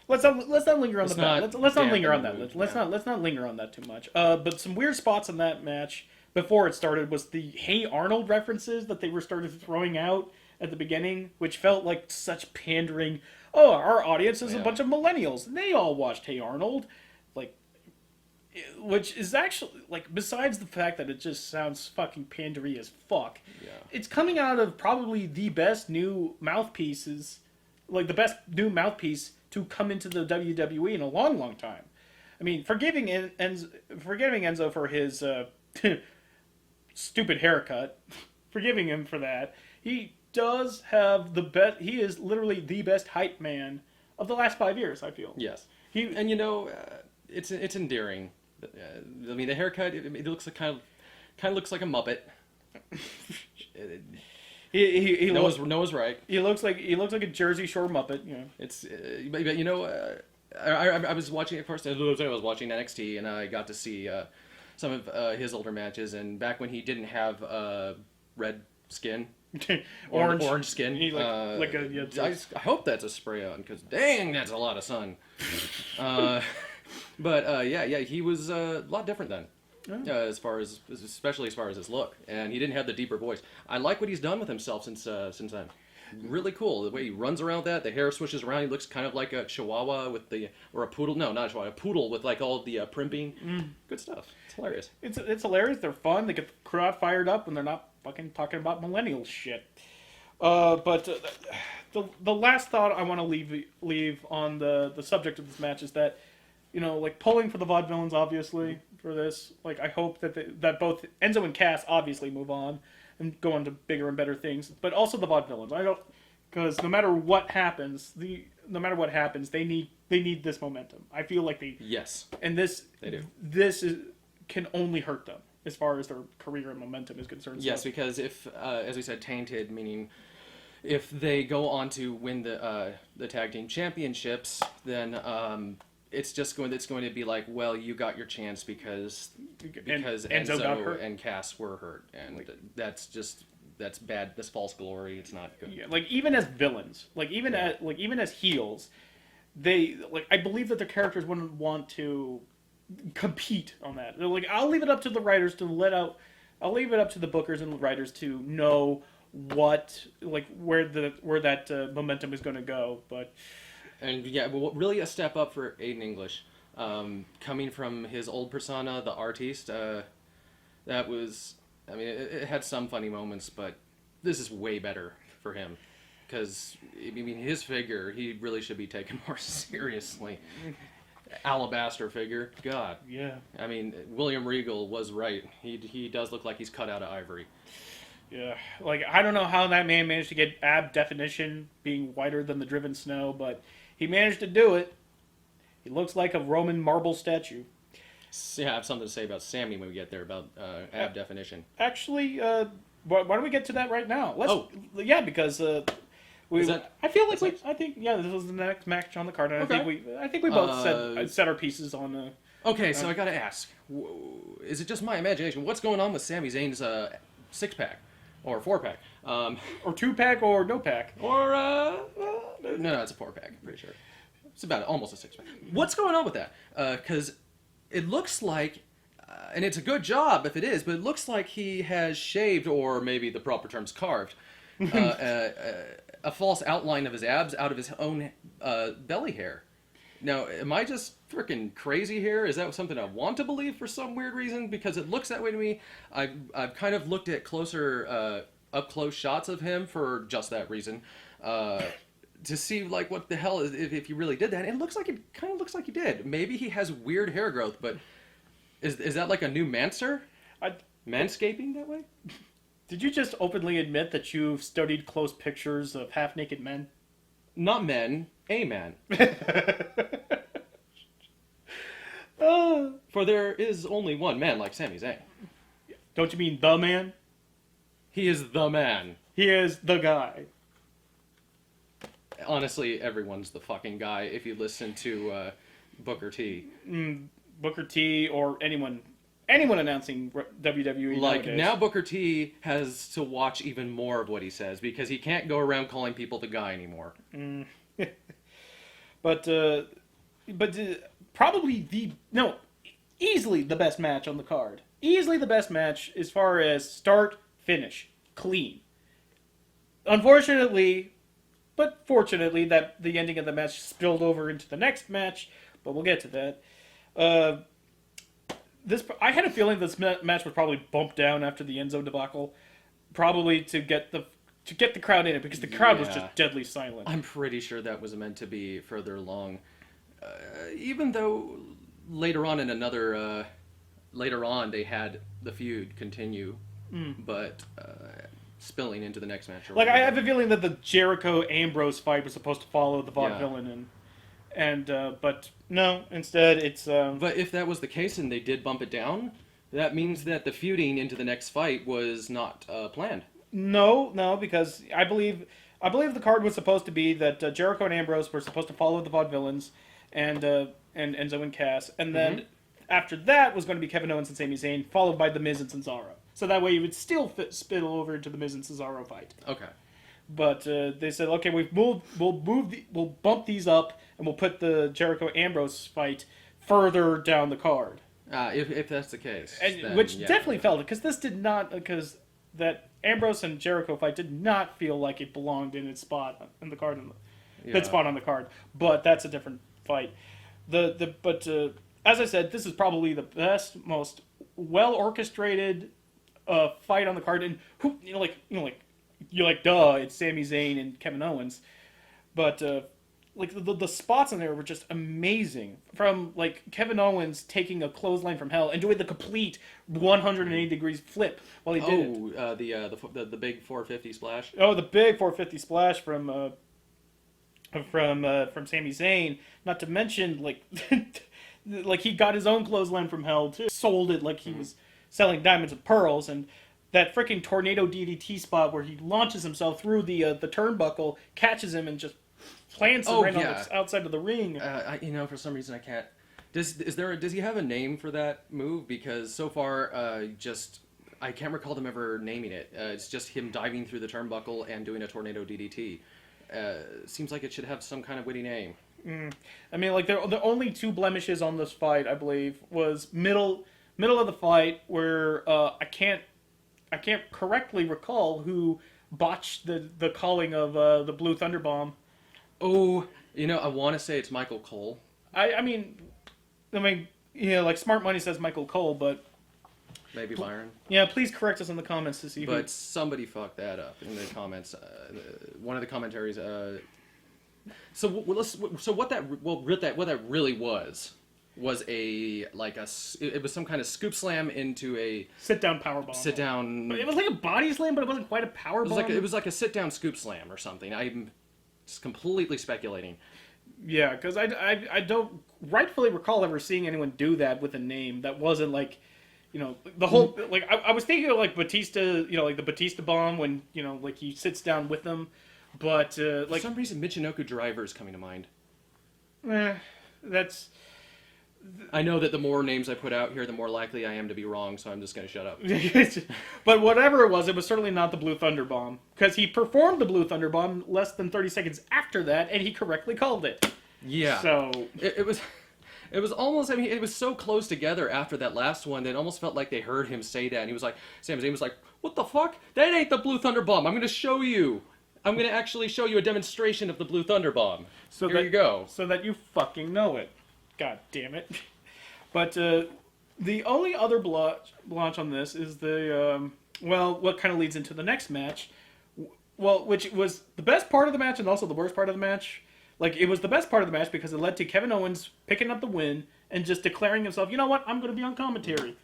Let's not linger on Let's not linger on that. Let's not linger on that too much. But some weird spots in that match before it started was the "Hey Arnold" references that they were started throwing out at the beginning, which felt like such pandering. Oh, our audience is a bunch of millennials, and they all watched "Hey Arnold," like, which is actually, like, besides the fact that it just sounds fucking pandery as fuck. Yeah. It's coming out of probably the best new mouthpieces, like the best new mouthpiece to come into the WWE in a long, long time. I mean, forgiving Enzo for his stupid haircut, forgiving him for that, he does have the best. He is literally the best hype man of the last 5 years, I feel. Yes, it's endearing. I mean, the haircut, it looks like kind of looks like a Muppet. He Noah's right. He looks like a Jersey Shore Muppet. It's I was watching, of course, I was watching NXT, and I got to see some of his older matches, and back when he didn't have red skin, orange skin. I hope that's a spray on, because dang, that's a lot of sun. But he was a lot different then. Especially as far as his look, and he didn't have the deeper voice. I like what he's done with himself since then. Really cool the way he runs around. The hair swishes around. He looks kind of like a Chihuahua or a poodle. No, not a Chihuahua. A poodle with like all the primping. Good stuff. It's hilarious. It's hilarious. They're fun. They get the crowd fired up when they're not fucking talking about millennial shit. But the last thought I want to leave on the subject of this match is that, like, pulling for the Vaudevillains, obviously, for this. Like, I hope that both Enzo and Cass obviously move on and go on to bigger and better things, but also the Vaudevillains. Because no matter what happens, they need this momentum. I feel like they do. This can only hurt them as far as their career and momentum is concerned. Yes, because if, as we said, tainted, meaning if they go on to win the tag team championships, then it's going to be like, well, you got your chance because Enzo got hurt and Cass were hurt, and that's bad. That's false glory. It's not good. Yeah, like, even as villains, even as heels, I believe that their characters wouldn't want to compete on that. They're like, I'll leave it up to the writers I'll leave it up to the bookers and the writers to know where that momentum is going to go. But and yeah, well, really a step up for Aiden English. Coming from his old persona, the artiste, that was, I mean, it had some funny moments, but this is way better for him. Because, I mean, his figure, he really should be taken more seriously. Alabaster figure, God. Yeah. I mean, William Regal was right. He does look like he's cut out of ivory. Yeah. Like, I don't know how that man managed to get ab definition being whiter than the driven snow, but he managed to do it. He looks like a Roman marble statue. Yeah, I have something to say about Sammy when we get there, about ab definition. Actually, why don't we get to that right now? Yeah, because I feel like this was the next match on the card, and Okay. I think we both set our pieces on. Okay, so I gotta ask, is it just my imagination? What's going on with Sami Zayn's 6-pack or 4-pack, or 2-pack or no pack, or no, it's a 4-pack. I'm pretty sure it's about almost a 6-pack. What's going on with that? Because it looks like, and it's a good job if it is, but it looks like he has shaved, or maybe the proper term's carved, a false outline of his abs out of his own belly hair. Now, am I just freaking crazy here? Is that something I want to believe for some weird reason? Because it looks that way to me. I've kind of looked at closer, up-close shots of him for just that reason. To see, like, what the hell is, if he really did that. And it kind of looks like he did. Maybe he has weird hair growth, but is that like a new mancer? Manscaping that way? Did you just openly admit that you've studied close pictures of half-naked men? Not men, a man. For there is only one man like Sami Zayn. Don't you mean the man? He is the man. He is the guy. Honestly, everyone's the fucking guy if you listen to Booker T. Booker T or anyone announcing WWE like nowadays. Now Booker T has to watch even more of what he says because he can't go around calling people the guy anymore. But probably easily the best match on the card. Easily the best match as far as start, finish, clean. Unfortunately, but fortunately, that the ending of the match spilled over into the next match, but we'll get to that. I had a feeling this match was probably bumped down after the Enzo debacle, probably to get the crowd in it because the crowd was just deadly silent. I'm pretty sure that was meant to be further along, even though later on they had the feud continue, but spilling into the next match. Like I have a feeling that the Jericho Ambrose fight was supposed to follow the Vaudevillains but no, instead it's. But if that was the case and they did bump it down, that means that the feuding into the next fight was not planned. No, because I believe the card was supposed to be that Jericho and Ambrose were supposed to follow the Vaudevillains and Enzo and Cass, and then after that was going to be Kevin Owens and Sami Zayn, followed by The Miz and Cesaro. So that way you would still spill over into the Miz and Cesaro fight. Okay. But they said, okay, we'll bump these up, and we'll put the Jericho Ambrose fight further down the card. If that's the case, which definitely felt it, because that Ambrose and Jericho fight did not feel like it belonged in its spot in the card, its spot on the card. But that's a different fight. But as I said, this is probably the best, most well orchestrated fight on the card, and you're like, duh, it's Sami Zayn and Kevin Owens. But like the spots in there were just amazing. From like Kevin Owens taking a clothesline from hell and doing the complete 180 degrees flip while he did it. The big 450 splash. Oh, the big 450 splash from Sami Zayn. Not to mention like like he got his own clothesline from hell too. Sold it like he was selling diamonds and pearls, and that freaking tornado DDT spot where he launches himself through the turnbuckle, catches him, and just plants him on the outside of the ring. For some reason I can't. Does he have a name for that move? Because so far, I can't recall them ever naming it. It's just him diving through the turnbuckle and doing a tornado DDT. Seems like it should have some kind of witty name. I mean, like the only two blemishes on this fight, I believe, was middle of the fight where I can't correctly recall who botched the calling of the Blue Thunder Bomb. Oh, I want to say it's Michael Cole. I mean, I mean, like Smart Money says Michael Cole, but Maybe Byron. yeah, please correct us in the comments to see But somebody fucked that up in the comments. One of the commentaries. So what that really was it was some kind of scoop slam into a sit down power bomb. sit down. It was like a body slam, but it wasn't quite a power bomb. It was like a sit down scoop slam or something. I'm just completely speculating. Yeah, because I don't rightfully recall ever seeing anyone do that with a name that wasn't like, the whole, like, I was thinking of like Batista, like the Batista bomb when, like he sits down with them, but For some reason, Michinoku Driver is coming to mind. That's... I know that the more names I put out here, the more likely I am to be wrong, so I'm just going to shut up. But whatever it was certainly not the Blue Thunder Bomb. Because he performed the Blue Thunder Bomb less than 30 seconds after that, and he correctly called it. Yeah. So... It was almost, it was so close together after that last one that it almost felt like they heard him say that. And he was like, Sami Zayn was like, what the fuck? That ain't the Blue Thunder Bomb. I'm going to show you. I'm going to actually show you a demonstration of the Blue Thunder Bomb. So Here you go. So that you fucking know it. God damn it. But the only other blotch on this is what kind of leads into the next match. Well, which was the best part of the match and also the worst part of the match. Like, it was the best part of the match because it led to Kevin Owens picking up the win and just declaring himself, you know what, I'm going to be on commentary.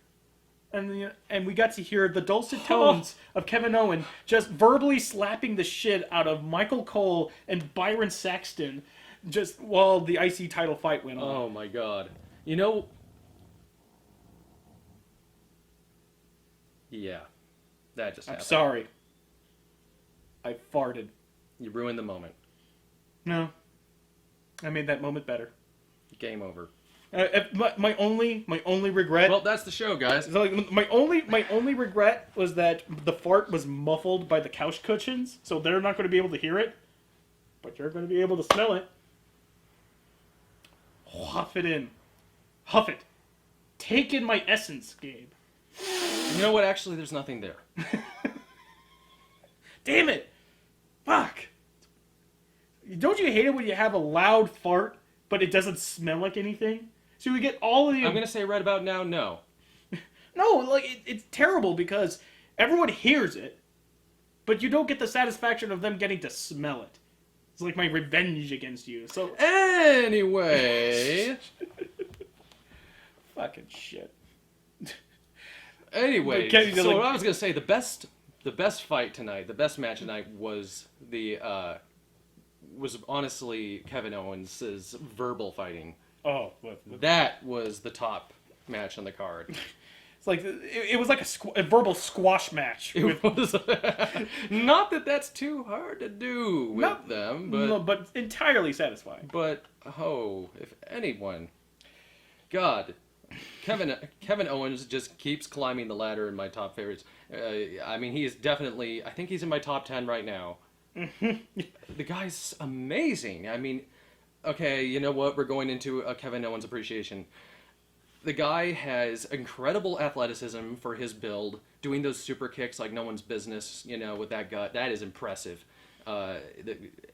And we got to hear the dulcet tones of Kevin Owens just verbally slapping the shit out of Michael Cole and Byron Saxton just while the IC title fight went on. Oh, my God. Yeah. That just happened. I'm sorry. I farted. You ruined the moment. No. I made that moment better. Game over. My only regret. Well, that's the show, guys. So, like, my only regret was that the fart was muffled by the couch cushions, so they're not going to be able to hear it, but you're going to be able to smell it. Huff it in. Huff it. Take in my essence, Gabe. You know what? Actually, there's nothing there. Damn it! Fuck! Don't you hate it when you have a loud fart, but it doesn't smell like anything? So we get all of the... I'm going to say right about now, no. No, like, it's terrible because everyone hears it, but you don't get the satisfaction of them getting to smell it. It's like my revenge against you, so... Anyway... Fucking shit. Anyway, so what I was going to say, the best fight tonight, the best match tonight was was honestly Kevin Owens' verbal fighting. Oh, that was the top match on the card. It's like it was like a verbal squash match. It was not that that's too hard to do with them, but entirely satisfying. But if anyone, God, Kevin Owens just keeps climbing the ladder in my top favorites. I mean, he is definitely. I think he's in my top 10 right now. The guy's amazing. I mean, okay, you know what? We're going into a Kevin Owens appreciation. The guy has incredible athleticism for his build. Doing those super kicks like no one's business, with that gut, that is impressive.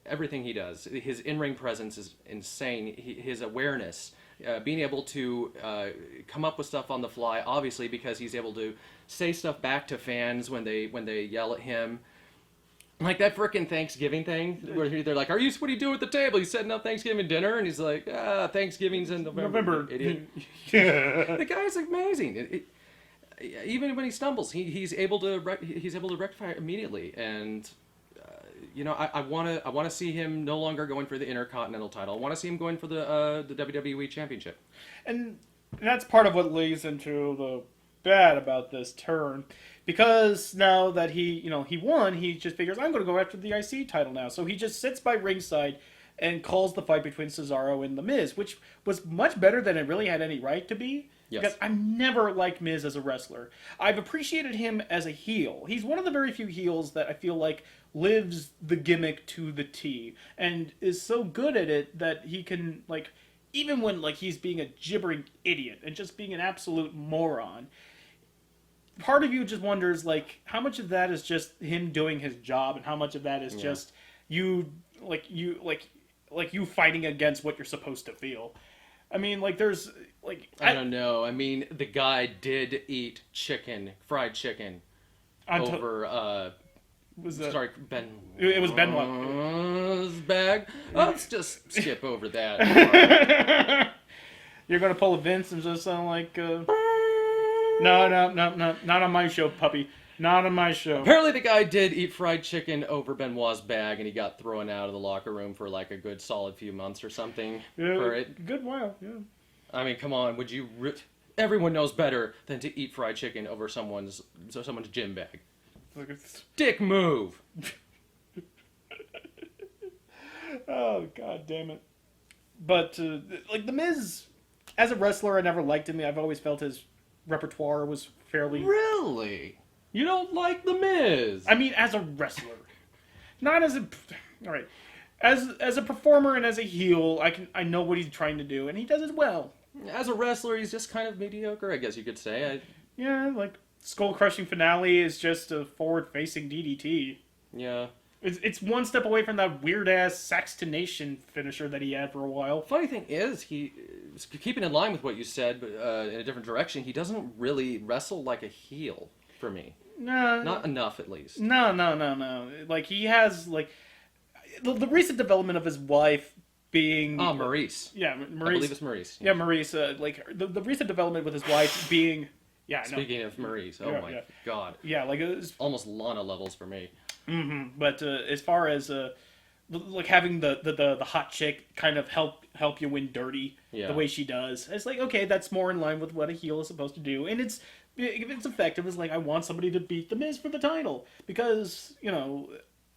Everything he does, his in-ring presence is insane. His awareness, being able to come up with stuff on the fly, obviously because he's able to say stuff back to fans when they yell at him. Like that frickin' Thanksgiving thing, where they're like, what are you doing at the table? You setting up Thanksgiving dinner? And he's like, Thanksgiving's in November. Idiot. The guy's amazing. Even when he stumbles, he's able to rectify it immediately. And, I want to see him no longer going for the Intercontinental title. I want to see him going for the WWE Championship. And that's part of what leads into the bad about this turn. Because now that he won, he just figures, I'm going to go after the IC title now. So he just sits by ringside and calls the fight between Cesaro and The Miz, which was much better than it really had any right to be. Yes. Because I've never liked Miz as a wrestler. I've appreciated him as a heel. He's one of the very few heels that I feel like lives the gimmick to the T. And is so good at it that he can, like, even when like he's being a gibbering idiot and just being an absolute moron, part of you just wonders, like, how much of that is just him doing his job, and how much of that is just you fighting against what you're supposed to feel. I mean, like, there's like I don't know. I mean, the guy did eat fried chicken, over Ben. It was Benoit's bag. Let's just skip over that. You're gonna pull a Vince and just sound like no, not on my show, puppy. Not on my show. Apparently the guy did eat fried chicken over Benoit's bag, and he got thrown out of the locker room for like a good solid few months or something. For it. Good while, yeah. I mean, come on, would you... Everyone knows better than to eat fried chicken over someone's gym bag. Dick move! Oh, god damn it. But, like, The Miz, as a wrestler, I never liked him. I've always felt his repertoire was fairly... Really? You don't like The Miz? I mean, as a wrestler. Not as a... Alright. As a performer and as a heel, I know what he's trying to do, and he does it well. As a wrestler, he's just kind of mediocre, I guess you could say. Yeah, like, skull-crushing finale is just a forward-facing DDT. Yeah. It's one step away from that weird-ass Saxtonation finisher that he had for a while. Funny thing is, keeping in line with what you said, but in a different direction, he doesn't really wrestle like a heel, for me. No. Not enough, at least. No. Like, he has, like... The recent development of his wife being... Oh, Maurice. Yeah, Maurice. I believe it's Maurice. Yeah, Maurice. Like, the recent development with his wife being... Yeah, Speaking of Maurice, my god. Yeah, like... It was, almost Lana levels for me. Mm-hmm. But as far as... like, having the hot chick kind of help you win dirty the way she does, it's like, okay, that's more in line with what a heel is supposed to do. And it's effective. It's like, I want somebody to beat The Miz for the title. Because,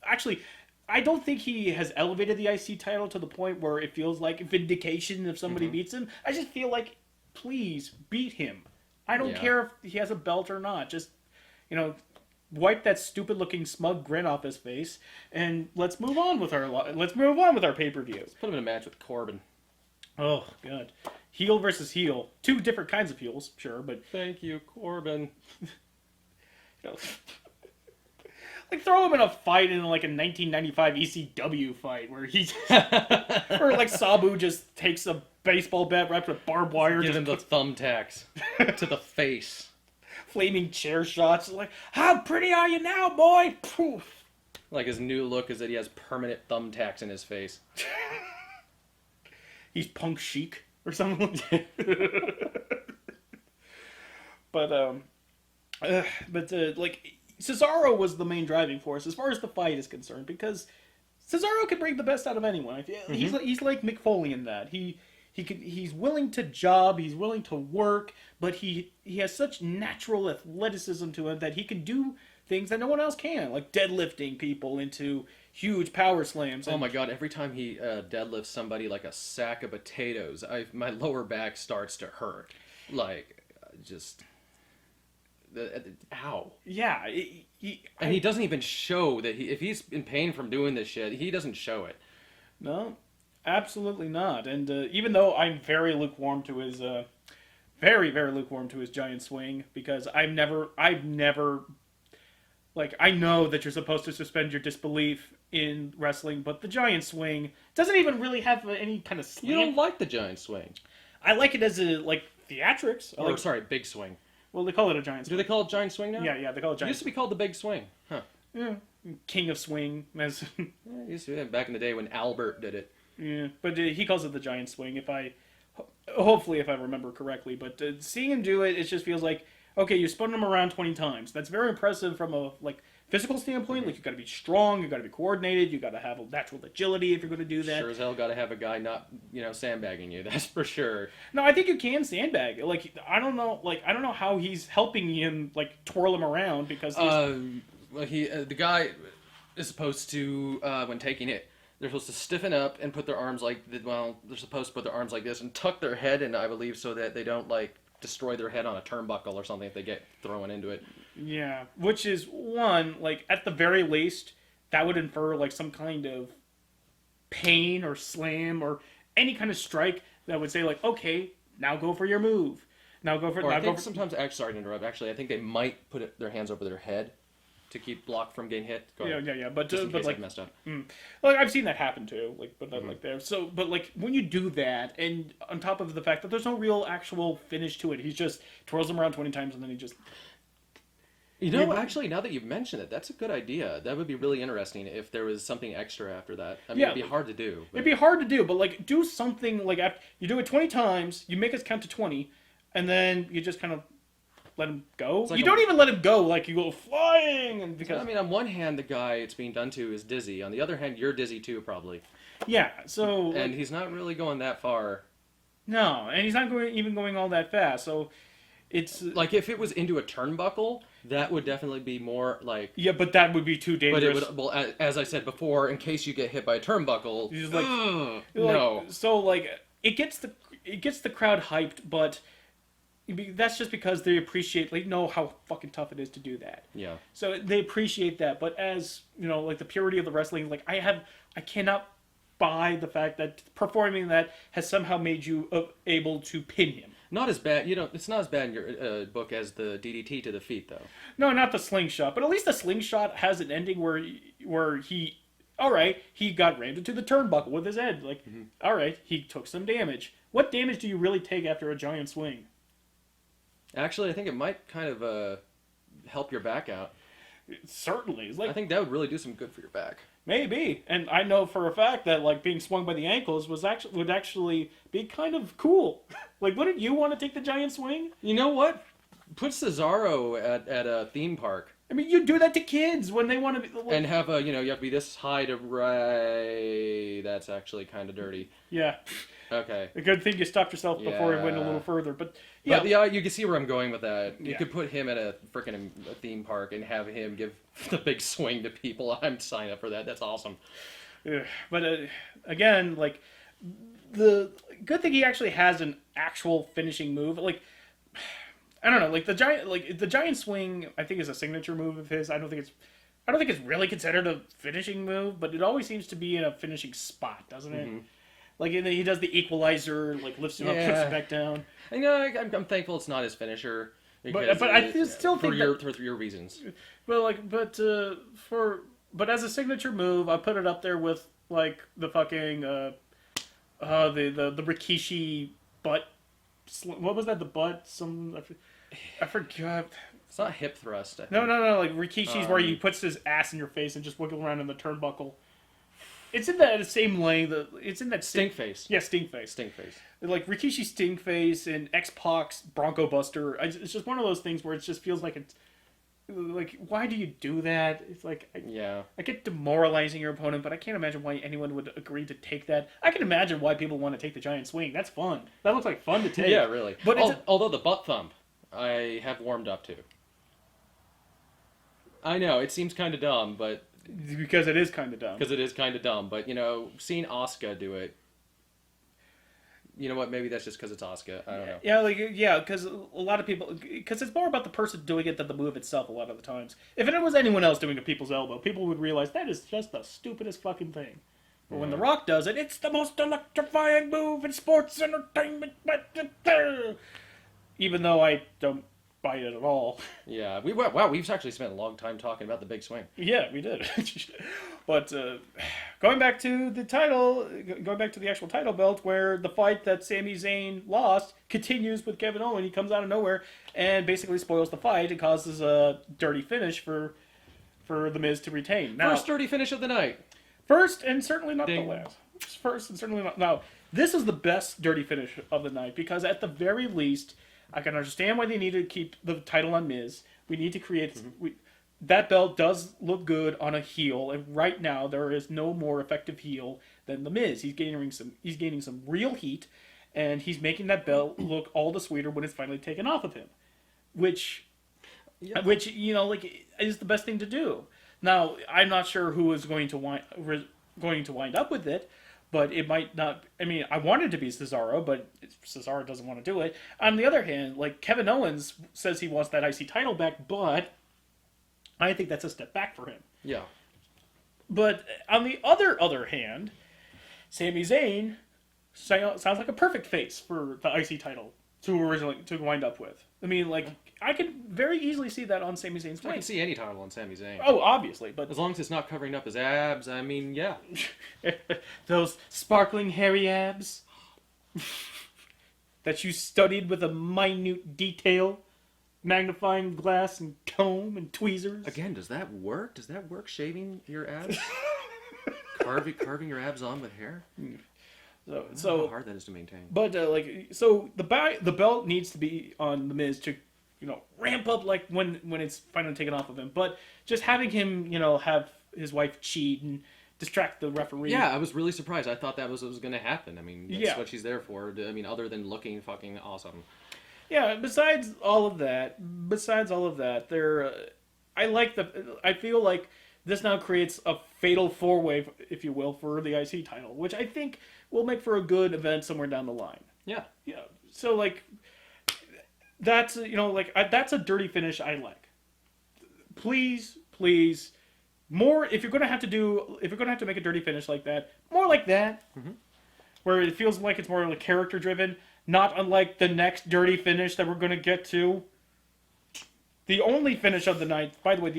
actually... I don't think he has elevated the IC title to the point where it feels like vindication if somebody beats him. I just feel like, please, beat him. I don't care if he has a belt or not. Just, wipe that stupid-looking smug grin off his face, and let's move on with our pay-per-view. Let's put him in a match with Corbin. Oh, God. Heel versus heel. Two different kinds of heels, sure, but... Thank you, Corbin. Like, throw him in a fight in, like, a 1995 ECW fight where or, like, Sabu just takes a baseball bat wrapped with barbed wire. Give him the thumbtacks to the face. Flaming chair shots. Like, how pretty are you now, boy? Poof. Like, his new look is that he has permanent thumbtacks in his face. He's punk chic or something like that. Like... Cesaro was the main driving force as far as the fight is concerned, because Cesaro can bring the best out of anyone. He's like Mick Foley in that. He's willing to job, he's willing to work, but he has such natural athleticism to him that he can do things that no one else can, like deadlifting people into huge power slams. Oh my god, every time he deadlifts somebody like a sack of potatoes, my lower back starts to hurt. Like, just... Ow. Yeah. And he doesn't even show that if he's in pain from doing this shit, he doesn't show it. No, absolutely not. And even though I'm very lukewarm to his, very, very lukewarm to his giant swing, because I've never, like, I know that you're supposed to suspend your disbelief in wrestling, but the giant swing doesn't even really have any kind of slant. You don't like the giant swing. I like it as a, like, theatrics. Sorry, big swing. Well, they call it a giant swing. Do they call it giant swing now? Yeah, they call it giant swing. It used to be called the big swing. Huh. Yeah. King of swing. As it used to be back in the day when Albert did it. Yeah, but he calls it the giant swing, hopefully if I remember correctly. But seeing him do it, it just feels like, okay, you spun him around 20 times. That's very impressive from a, like, physical standpoint. Like, you got to be strong, you got to be coordinated, you got to have a natural agility if you're going to do that. Sure as hell got to have a guy not, sandbagging you. That's for sure. No, I think you can sandbag. Like, I don't know how he's helping him, like, twirl him around, because the guy is supposed to, when taking it, they're supposed to stiffen up and put their arms they're supposed to put their arms like this and tuck their head in, I believe, so that they don't, like, destroy their head on a turnbuckle or something if they get thrown into it. Yeah, which is, one, like, at the very least, that would infer, like, some kind of pain or slam or any kind of strike that would say, like, okay, now go for your move. Now go for... Or sometimes, sorry to interrupt, actually, I think they might put their hands over their head to keep block from getting hit. Go Yeah, ahead. yeah, but Just in but case like I messed up. like I've seen that happen too, like but not like there. So but like when you do that, and on top of the fact that there's no real actual finish to it, he's just twirls him around 20 times and then he just. You know, actually, now that you've mentioned it, that's a good idea. That would be really interesting if there was something extra after that. I mean, Yeah. it'd be hard to do. But... It'd be hard to do, but like do something like after you do it 20 times, you make us count to 20, and then you just kind of let him go. like You don't even let him go, like you go flying, and because I mean, on one hand, the guy it's being done to is dizzy. On the other hand, you're dizzy too, probably. yeah, so And he's not really going that far. no, and he's not even going all that fast. So it's Like, if it was into a turnbuckle, that would definitely be more like... yeah, but that would be too dangerous. But it would, well, as I said before, in case you get hit by a turnbuckle, You're just like, no. So like it gets the crowd hyped, but that's just because they appreciate, like, know how fucking tough it is to do that. Yeah. So they appreciate that, but as you know, like the purity of the wrestling, like I cannot buy the fact that performing that has somehow made you able to pin him. Not as bad. It's not as bad in your book as the DDT to the feet, though. No, not the slingshot, but at least the slingshot has an ending where he, all right, he got rammed into the turnbuckle with his head. Like, all right, he took some damage. What damage do you really take after a giant swing? Actually, I think it might kind of help your back out. Certainly, it's like I think that would really do some good for your back. maybe, and I know for a fact that like being swung by the ankles would actually be kind of cool. Like, wouldn't you want to take the giant swing? You know what? Put Cesaro at a theme park. I mean, you do that to kids when they want to be. Like, And have you have to be this high to right. That's actually kind of dirty. yeah, Okay. a good thing you stopped yourself before it went a little further. But yeah, But yeah, you can see where I'm going with that. You Yeah. could put him at a freaking theme park and have him give the big swing to people. I'm signing up for that. That's awesome. but again, like the good thing he actually has an actual finishing move. Like, I don't know, like the giant swing, I think is a signature move of his. I don't think it's really considered a finishing move, but it always seems to be in a finishing spot, doesn't it? Like he does the equalizer, like lifts him up, puts him back down. I know. I'm thankful it's not his finisher. But I still think for your reasons. but as a signature move, I put it up there with like the fucking the Rikishi butt. What was that? The butt? I forgot. It's not hip thrust. I think. No. Like Rikishi's where he puts his ass in your face and just wiggle around in the turnbuckle. It's in that same lane. It's in that Stink face. Yeah, stink face. Stink face. Like Rikishi stink face and X-Pac's Bronco Buster. It's just one of those things where it just feels like it's like, why do you do that? It's like I get demoralizing your opponent, but I can't imagine why anyone would agree to take that. I can imagine why people want to take the giant swing. That's fun. That looks like fun to take. Yeah, really. But although the butt thump, I have warmed up to. I know it seems kind of dumb, but because it is kind of dumb. Because it is kind of dumb, but seeing Asuka do it. You know what? Maybe that's just because it's Asuka. I don't know. Yeah, because a lot of people, because it's more about the person doing it than the move itself. A lot of the times, if it was anyone else doing a people's elbow, people would realize that is just the stupidest fucking thing. But when The Rock does it, it's the most electrifying move in sports entertainment. Even though I don't buy it at all. Yeah, we've actually spent a long time talking about the big swing. Yeah, we did. But going back to the title, going back to the actual title belt, where the fight that Sami Zayn lost continues with Kevin Owens. He comes out of nowhere and basically spoils the fight and causes a dirty finish for The Miz to retain. Now, First dirty finish of the night. First and certainly not Ding. the last. First and certainly not. Now, this is the best dirty finish of the night because at the very least, I can understand why they need to keep the title on Miz. We need to create... that belt does look good on a heel, and right now there is no more effective heel than The Miz. He's gaining some real heat, and he's making that belt look all the sweeter when it's finally taken off of him. Which is the best thing to do. Now, I'm not sure who is going to wind up with it, but it might not. I mean, I want it to be Cesaro, but Cesaro doesn't want to do it. On the other hand, like Kevin Owens says he wants that IC title back, but I think that's a step back for him. Yeah. But on the other hand, Sami Zayn sounds like a perfect face for the IC title to wind up with. I mean, like, I could very easily see that on Sami Zayn's I can face. see any title on Sami Zayn. Oh, obviously, but As long as it's not covering up his abs, I mean, yeah. those sparkling hairy abs that you studied with a minute detail, magnifying glass and comb and tweezers. Again, does that work? Does that work, shaving your abs? Carving your abs on with hair? So how hard that is to maintain. But the belt needs to be on the Miz to, ramp up like when it's finally taken off of him. But just having him, have his wife cheat and distract the referee. Yeah, I was really surprised. I thought that was what was going to happen. I mean, that's what she's there for. I mean, other than looking fucking awesome. Yeah. Besides all of that, I feel like this now creates a fatal four-way, if you will, for the IC title, which I think will make for a good event somewhere down the line. Yeah. Yeah. So like, that's that's a dirty finish I like. Please, more. If you're gonna have to make a dirty finish like that, more like that, where it feels like it's more like character driven, not unlike the next dirty finish that we're gonna get to. The only finish of the night, by the way,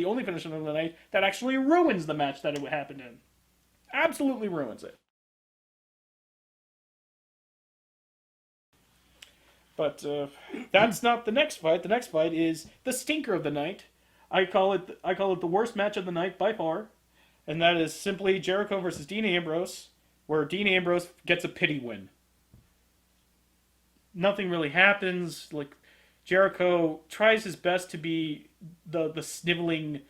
that actually ruins the match that it happened in. Absolutely ruins it. But that's not the next fight. The next fight is the stinker of the night. I call it the worst match of the night by far, and that is simply Jericho versus Dean Ambrose, where Dean Ambrose gets a pity win. Nothing really happens. Like, Jericho tries his best to be the sniveling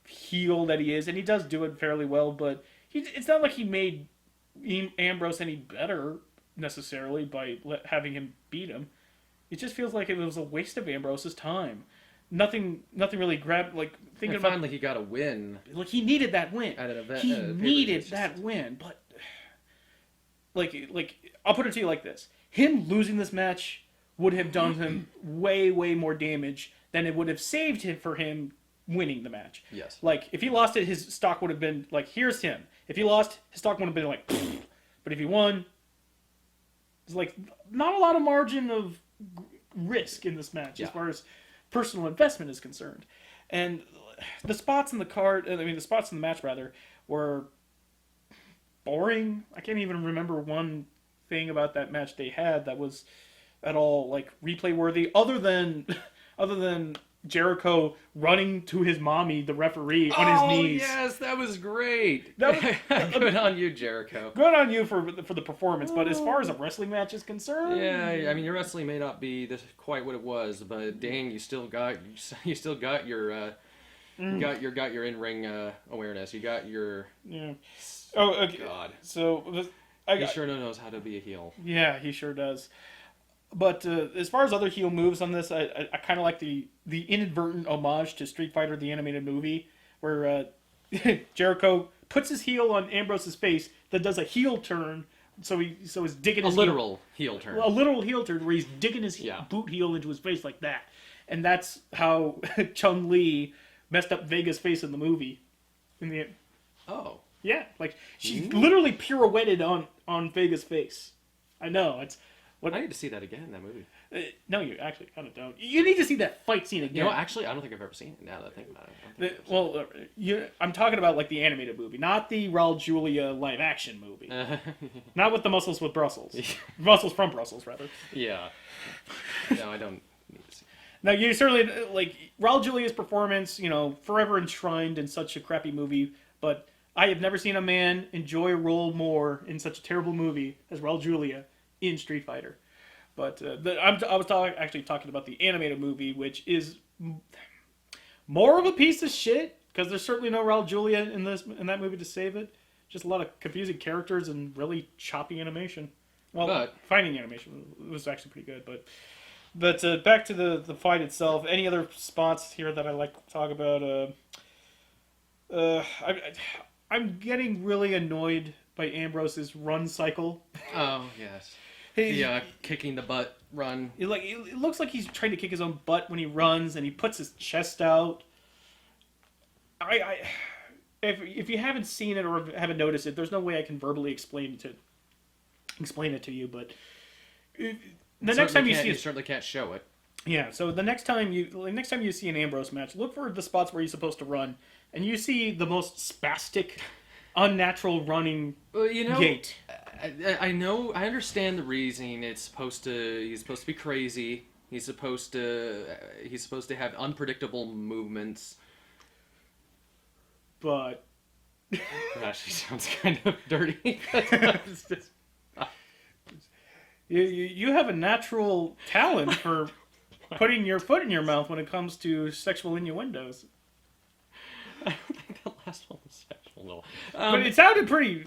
heel that he is, and he does do it fairly well, but it's not like he made Ambrose any better necessarily by having him beat him. It just feels like it was a waste of Ambrose's time. Nothing really grabbed, like, thinking about... finally he got a win. Like, he needed that win. At an event. He needed that win, but... Like, I'll put it to you like this. Him losing this match would have done him way, way more damage than it would have saved him for him winning the match. Yes. Like, if he lost it, his stock would have been, like, here's him. If he lost, his stock would have been, like, pfft. But if he won, there's, like, not a lot of margin of risk in this match as far as personal investment is concerned. And the spots in the match, were boring. I can't even remember one thing about that match they had that was at all, like, replay worthy, other than Jericho running to his mommy, the referee, on his knees. Oh, yes, that was great. Good on you, Jericho. Good on you for the performance, but as far as a wrestling match is concerned... Yeah, I mean, your wrestling may not be quite what it was, but dang, you still got your in-ring awareness. You got your... Yeah. Oh, okay. God. So... He sure knows how to be a heel. Yeah, he sure does. But as far as other heel moves on this, I kind of like the inadvertent homage to Street Fighter, the animated movie, where Jericho puts his heel on Ambrose's face, that does a heel turn, so he's digging his literal heel turn. A literal heel turn, where he's digging his boot heel into his face like that. And that's how Chun-Li messed up Vega's face in the movie. Oh. Yeah, like, she literally pirouetted on Vega's face. I know, it's... I need to see that again, that movie. No, you actually kind of don't. You need to see that fight scene again. Actually, I don't think I've ever seen it now that I think about it. I'm talking about, like, the animated movie, not the Raul Julia live-action movie. Not with the muscles with Brussels. Muscles from Brussels, rather. Yeah. No, I don't need to see it. Now, you certainly, like, Raul Julia's performance, forever enshrined in such a crappy movie, but I have never seen a man enjoy a role more in such a terrible movie as Raul Julia in Street Fighter. But I was actually talking about the animated movie, which is more of a piece of shit, because there's certainly no Raul Julia in that movie to save it. Just a lot of confusing characters and really choppy animation. Well, fighting animation was actually pretty good, but back to the fight itself. Any other spots here that I like to talk about? I'm getting really annoyed by Ambrose's run cycle. Oh, yes. The kicking the butt run. It looks like he's trying to kick his own butt when he runs, and he puts his chest out. If you haven't seen it or haven't noticed it, there's no way I can verbally explain it to you. But the next time you see it, you certainly can't show it. Yeah, so the next time you see an Ambrose match, look for the spots where he's supposed to run, and you see the most spastic, unnatural running Well, gait. I know, I understand the reasoning. He's supposed to be crazy. He's supposed to have unpredictable movements. But That actually sounds kind of dirty. It's just- you have a natural talent for putting your foot in your mouth when it comes to sexual innuendos. I don't think the last one was sexual. No. But it sounded pretty.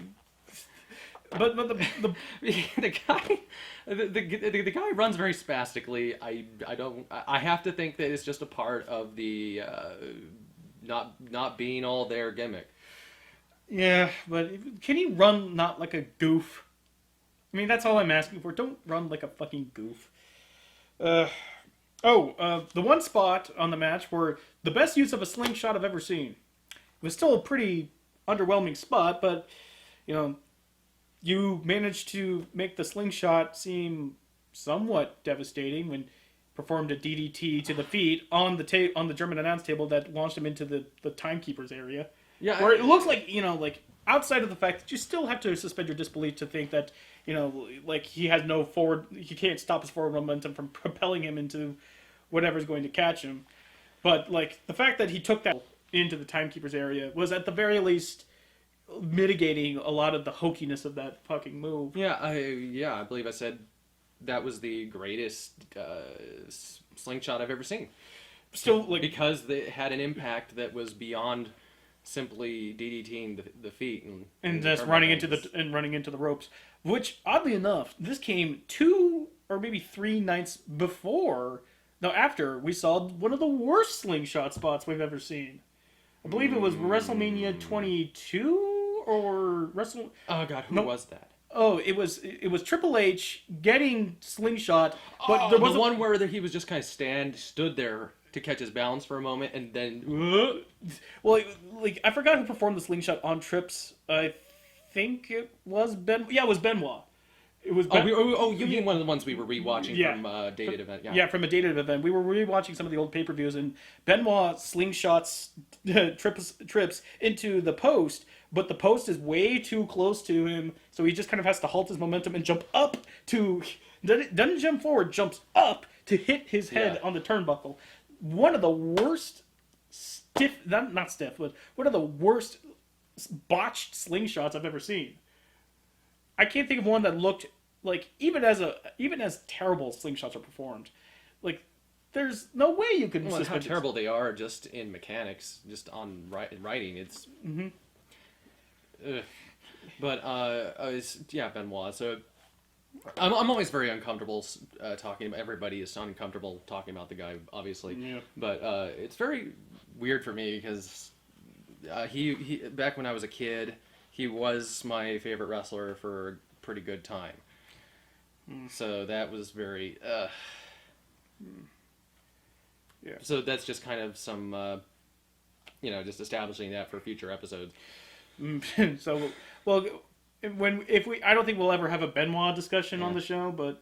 But the the guy runs very spastically. I have to think that it's just a part of the not being all there gimmick. yeah, but can he run not like a goof? I mean, that's all I'm asking for. Don't run like a fucking goof. The one spot on the match where the best use of a slingshot I've ever seen. It was still a pretty underwhelming spot, but you managed to make the slingshot seem somewhat devastating when performed a DDT to the feet on the German announce table that launched him into the timekeeper's area. Yeah, Where it looks like, like outside of the fact that you still have to suspend your disbelief to think that, like he can't stop his forward momentum from propelling him into whatever's going to catch him. But like the fact that he took that into the timekeeper's area was at the very least mitigating a lot of the hokiness of that fucking move. I believe I said that was the greatest slingshot I've ever seen. Still, like, because it had an impact that was beyond simply DDTing the feet and just running into the ropes. Which, oddly enough, this came 2 or maybe 3 nights after we saw one of the worst slingshot spots we've ever seen. I believe it was WrestleMania 22 or Wrestle. Oh God, who was that? Oh, it was Triple H getting slingshot, but there was the one where he was just kind of stood there to catch his balance for a moment, and then well, like I forgot who performed the slingshot on Trips. I think it was it was Benoit. It was you mean one of the ones we were rewatching from a dated event? Yeah, from a dated event. We were rewatching some of the old pay-per-views, and Benoit slingshots trips into the post, but the post is way too close to him, so he just kind of has to halt his momentum and jump up to... Doesn't jump forward, jumps up to hit his head on the turnbuckle. One of the worst not stiff, but one of the worst botched slingshots I've ever seen. I can't think of one that looked like even as terrible slingshots are performed. Like there's no way you can. Well, how terrible they are just in mechanics, just on writing. It's. But Benoit. So I'm always very uncomfortable talking about. Everybody is uncomfortable talking about the guy, obviously. Yeah. But it's very weird for me because he back when I was a kid. He was my favorite wrestler for a pretty good time. So that was very... Yeah. So that's just kind of some, just establishing that for future episodes. So, well, I don't think we'll ever have a Benoit discussion on the show, but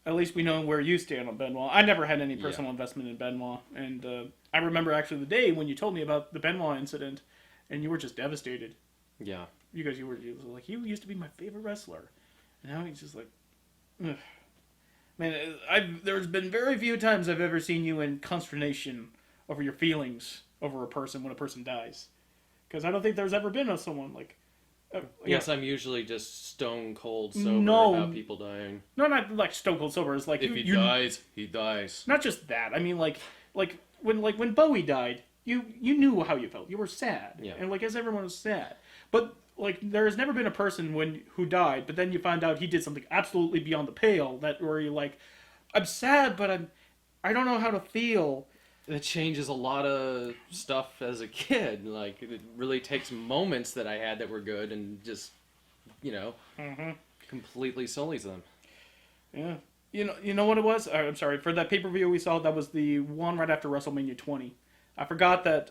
at least we know where you stand on Benoit. I never had any personal investment in Benoit, and I remember actually the day when you told me about the Benoit incident, and you were just devastated. Yeah. Because you were like, he used to be my favorite wrestler. And now he's just like, ugh. Man, there's been very few times I've ever seen you in consternation over your feelings over a person when a person dies. Because I don't think there's ever been someone like... yes, I'm usually just stone cold sober about people dying. No, not like stone cold sober. It's like... If he dies, he dies. Not just that. I mean, like when Bowie died, you knew how you felt. You were sad. Yeah. And as everyone was sad. But there has never been a person who died, but then you find out he did something absolutely beyond the pale where you're like, I'm sad, but I don't know how to feel. It changes a lot of stuff as a kid. Like it really takes moments that I had that were good and just, completely sullies them. Yeah. You know what it was? I'm sorry, for that pay-per-view we saw, that was the one right after WrestleMania 20. I forgot the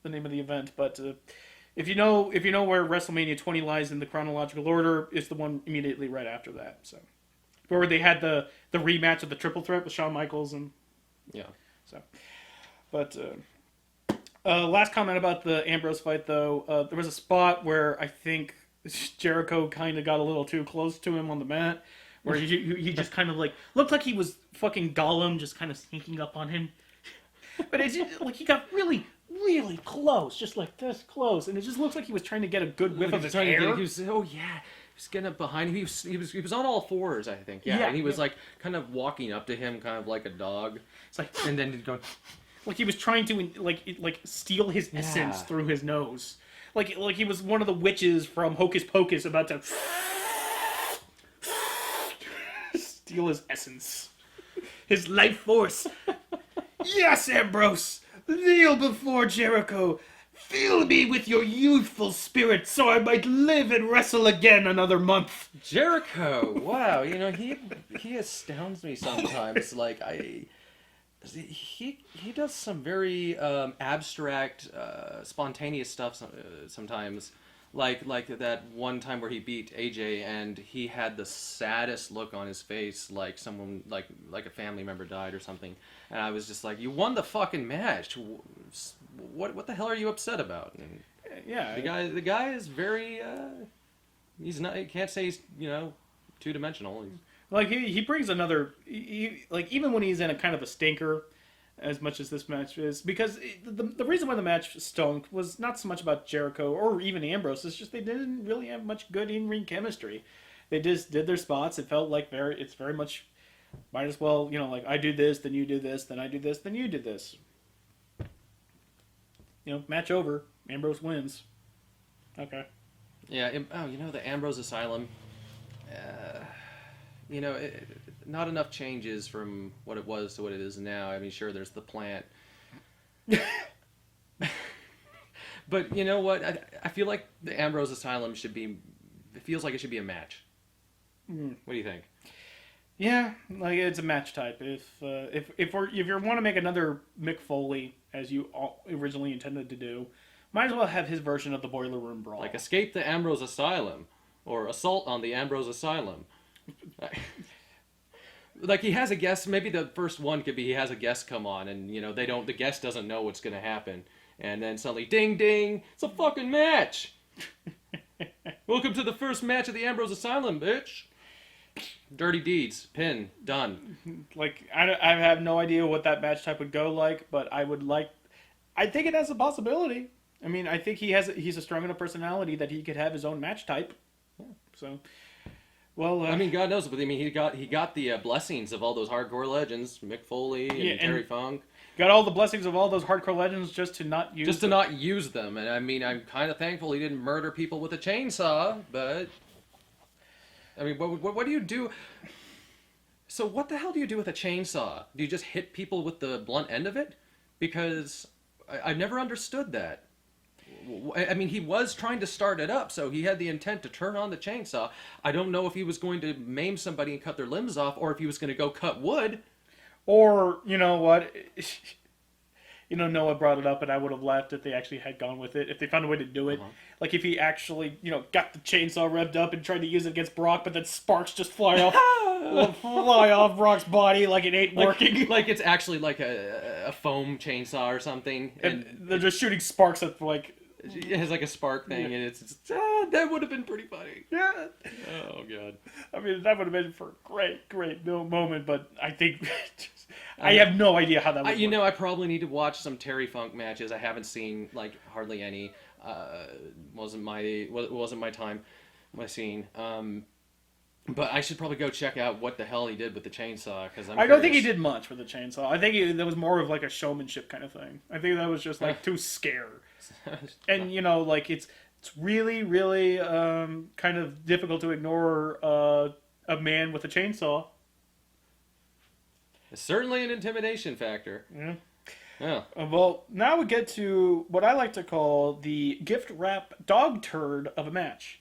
name of the event, but if you know where WrestleMania 20 lies in the chronological order, it's the one immediately right after that. So where they had the rematch of the triple threat with Shawn Michaels and Yeah. so. But last comment about the Ambrose fight, though, there was a spot where I think Jericho kind of got a little too close to him on the mat, where he just kind of like looked like he was fucking Gollum, just kind of sneaking up on him. But it's just, like he got really, really close, just like this close, and it just looks like he was trying to get a good whiff of his hair. He was getting up behind him. He was on all fours, I think. Yeah, and he was like kind of walking up to him, kind of like a dog. It's like, and then going, like he was trying to like steal his essence through his nose, like he was one of the witches from Hocus Pocus about to steal his essence, his life force. Yes, Ambrose, kneel before Jericho. Fill me with your youthful spirit so I might live and wrestle again another month. Jericho, wow, he astounds me sometimes. Like he does some very abstract, spontaneous stuff sometimes. Like that one time where he beat AJ and he had the saddest look on his face, like someone like a family member died or something. And I was just like, you won the fucking match. What the hell are you upset about? And yeah, the guy is very he's not. You can't say he's two-dimensional. Like he brings another. Like even when he's in a kind of a stinker, as much as this match is, because the reason why the match stunk was not so much about Jericho or even Ambrose. It's just they didn't really have much good in-ring chemistry. They just did their spots. It felt like it's very much might as well like I do this, then you do this, then I do this, then you do this. Match over. Ambrose wins. Okay. Yeah. The Ambrose Asylum. Not enough changes from what it was to what it is now. I mean, sure, there's the plant. But you know what? I feel like the Ambrose Asylum it feels like it should be a match. Mm. What do you think? Yeah, like it's a match type. If you want to make another Mick Foley as you originally intended to do, might as well have his version of the Boiler Room Brawl. Like Escape the Ambrose Asylum or Assault on the Ambrose Asylum. Like he has a guest. Maybe the first one could be he has a guest come on, and the guest doesn't know what's gonna happen, and then suddenly, ding ding, it's a fucking match. Welcome to the first match of the Ambrose Asylum, bitch. Dirty deeds, pin, done. Like I have no idea what that match type would go like, but I think it has a possibility. I mean, I think he's a strong enough personality that he could have his own match type. Yeah. So. Well, I mean, God knows, but I mean, he got the blessings of all those hardcore legends, Mick Foley and Terry Funk. Got all the blessings of all those hardcore legends just to not use them. And I mean, I'm kind of thankful he didn't murder people with a chainsaw. But I mean, what do you do? So what the hell do you do with a chainsaw? Do you just hit people with the blunt end of it? Because I've never understood that. I mean, he was trying to start it up, so he had the intent to turn on the chainsaw. I don't know if he was going to maim somebody and cut their limbs off, or if he was going to go cut wood. Or, you know what? Noah brought it up, and I would have laughed if they actually had gone with it. If they found a way to do it. Uh-huh. Like, if he actually, got the chainsaw revved up and tried to use it against Brock, but then sparks just fly off Brock's body like it ain't working. Like it's actually like a foam chainsaw or something. And they're just shooting sparks at, like... It has like a spark thing, and it's that would have been pretty funny. Yeah. Oh god. I mean, that would have been for a great moment, but I think I have no idea how that would work. I probably need to watch some Terry Funk matches. I haven't seen like hardly any. Wasn't my time, my scene. But I should probably go check out what the hell he did with the chainsaw, because I don't think he did much with the chainsaw. I think that was more of like a showmanship kind of thing. I think that was just like to scare. And it's really, really kind of difficult to ignore a man with a chainsaw. It's certainly an intimidation factor. Yeah. Yeah. Well, now we get to what I like to call the gift wrap dog turd of a match.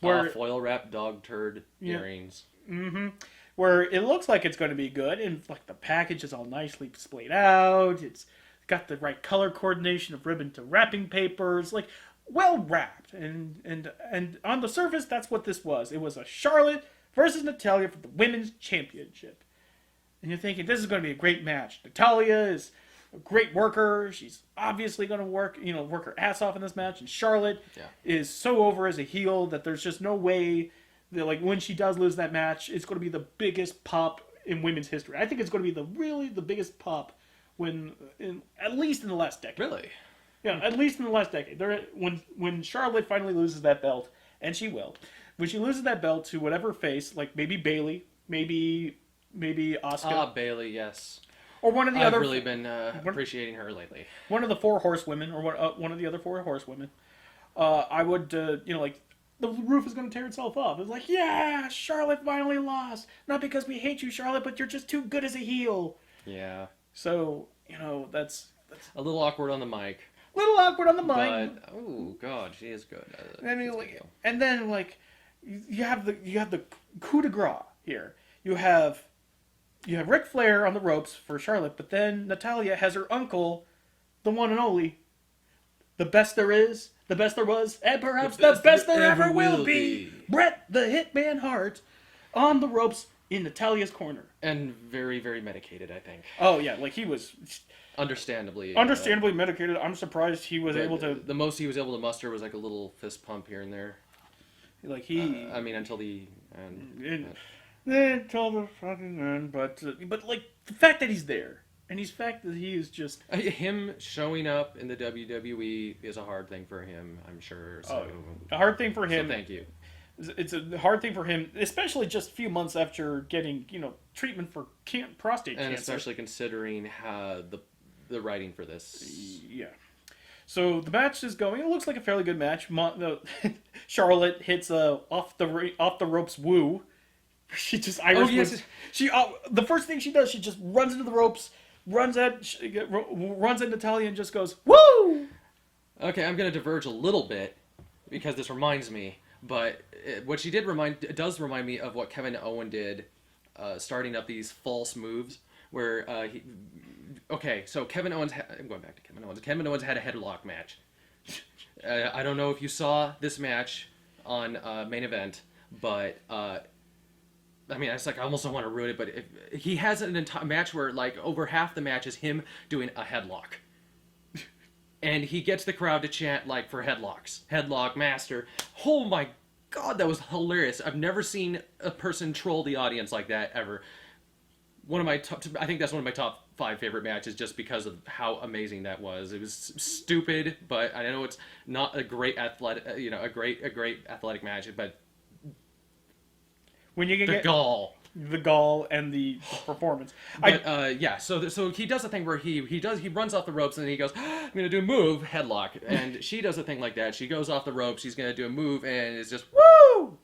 Where foil wrap dog turd earrings. Mm-hmm. Where it looks like it's going to be good, and like the package is all nicely splayed out. It's got the right color coordination of ribbon to wrapping papers, like well wrapped. And on the surface, that's what this was. It was a Charlotte versus Natalya for the Women's Championship. And you're thinking, this is going to be a great match. Natalya is a great worker. She's obviously going to work her ass off in this match. And Charlotte is so over as a heel that there's just no way that, like, when she does lose that match, it's going to be the biggest pop in women's history. I think it's going to be really the biggest pop at least in the last decade. Really? Yeah, at least in the last decade. When Charlotte finally loses that belt, and she will, when she loses that belt to whatever face, like maybe Bayley, maybe Asuka. Bayley, yes. Or one of the other. I've really been appreciating her lately. One of the four horsewomen, or one of the other four horsewomen. I would, like, the roof is going to tear itself off. It's like, yeah, Charlotte finally lost. Not because we hate you, Charlotte, but you're just too good as a heel. Yeah. So, that's a little awkward on the mic. Little awkward on the mic. But, oh god, she is good. And then you have the coup de grace here. You have Ric Flair on the ropes for Charlotte, but then Natalya has her uncle, the one and only, the best there is, the best there was, and perhaps the best there ever will be, Bret the Hitman Hart, on the ropes in Natalya's corner. And very, very medicated, I think. Oh, yeah, like he was... Understandably medicated. I'm surprised he was able to... The most he was able to muster was like a little fist pump here and there. Like he... until the end. Until the fucking end, but like, the fact that he's there, and the fact that he is just... Him showing up in the WWE is a hard thing for him, I'm sure. So, a hard thing for him. So thank you. It's a hard thing for him, especially just a few months after getting, treatment for prostate cancer. And especially considering how the writing for this. Yeah. So the match is going. It looks like a fairly good match. Charlotte hits off the ropes woo. She just Irish. Oh, yes. The first thing she does, she just runs into the ropes, runs at Natalya, and just goes woo. Okay, I'm gonna diverge a little bit because this reminds me. But what she does remind me of what Kevin Owens did, starting up these false moves where so Kevin Owens. I'm going back to Kevin Owens. Kevin Owens had a headlock match. I don't know if you saw this match on main event, but it's like I almost don't want to ruin it. But he has an entire match where like over half the match is him doing a headlock. And he gets the crowd to chant, like, for headlocks. Headlock master. Oh my god, that was hilarious. I've never seen a person troll the audience like that, ever. I think that's one of my top 5 favorite matches, just because of how amazing that was. It was stupid, but I know it's not a great athletic, a great athletic match, but when you the gall. The gall and the performance. But, so he does a thing where he runs off the ropes and he goes, I'm going to do a move, headlock. And she does a thing like that. She goes off the ropes, she's going to do a move, and it's just, woo!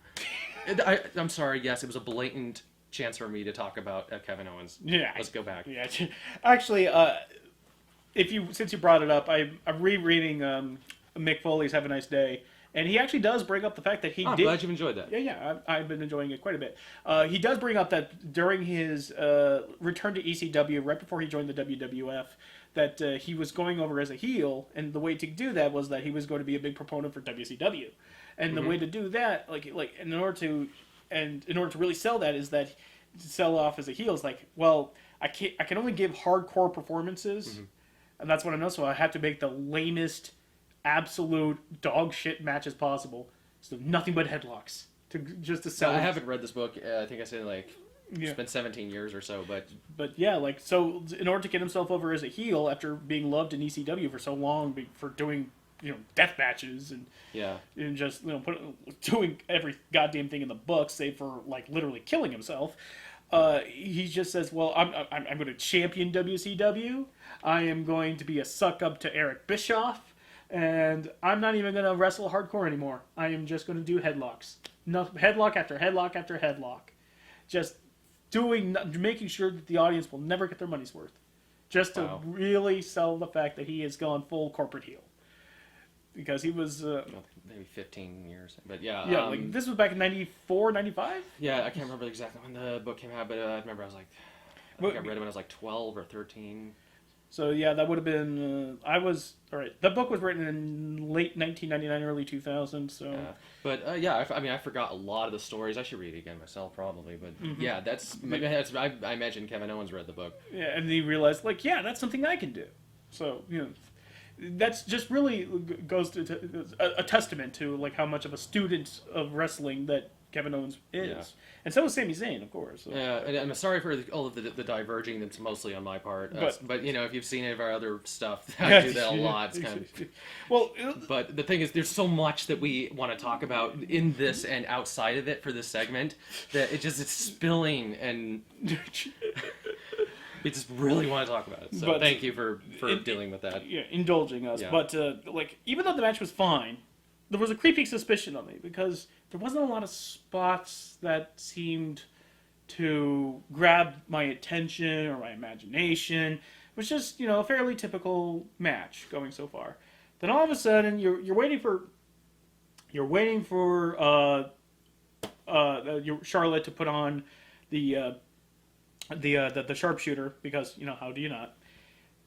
I'm sorry, yes, it was a blatant chance for me to talk about Kevin Owens. Yeah. Let's go back. Yeah. Actually, since you brought it up, I'm rereading Mick Foley's Have a Nice Day. And he actually does bring up the fact that he did... I'm glad you've enjoyed that. Yeah, I've been enjoying it quite a bit. He does bring up that during his return to ECW, right before he joined the WWF, that he was going over as a heel, and the way to do that was that he was going to be a big proponent for WCW. And the way to do that, in order to really sell that, is that to sell off as a heel is like, well, I can only give hardcore performances, and that's what I know, so I have to make the lamest, absolute dog shit matches possible. So nothing but headlocks to sell. I haven't read this book. I think I said it's been 17 years or so, but yeah, so in order to get himself over as a heel after being loved in ECW for so long for doing death matches and just doing every goddamn thing in the book save for literally killing himself. He just says, well, I'm going to champion WCW. I am going to be a suck up to Eric Bischoff. And I'm not even going to wrestle hardcore anymore. I am just going to do headlocks. Headlock after headlock after headlock. Just making sure that the audience will never get their money's worth. Just to really sell the fact that he has gone full corporate heel. Because he was... maybe 15 years. But yeah. Yeah, this was back in 94, 95? Yeah, I can't remember exactly when the book came out, but I remember I was like... I read it when I was 12 or 13. So yeah, that would have been. I was all right. That book was written in late 1999, early 2000. So. Yeah. But yeah, I mean, I forgot a lot of the stories. I should read it again myself, probably. But yeah, I imagine Kevin Owens read the book. Yeah, and he realized, like, yeah, that's something I can do. So that's just really goes to a testament to like how much of a student of wrestling that Kevin Owens is. Yeah. And so is Sami Zayn, of course. So. Yeah, and I'm sorry for all of the diverging. That's mostly on my part. But if you've seen any of our other stuff, I do that a lot. It's kind of... Well, but the thing is, there's so much that we want to talk about in this and outside of it for this segment that it's spilling, and we just really want to talk about it. So thank you for dealing with that. Yeah, indulging us. Yeah. But like, even though the match was fine, there was a creeping suspicion on me because there wasn't a lot of spots that seemed to grab my attention or my imagination. It was just, a fairly typical match going so far. Then all of a sudden, you're waiting for Charlotte to put on the sharpshooter because how do you not?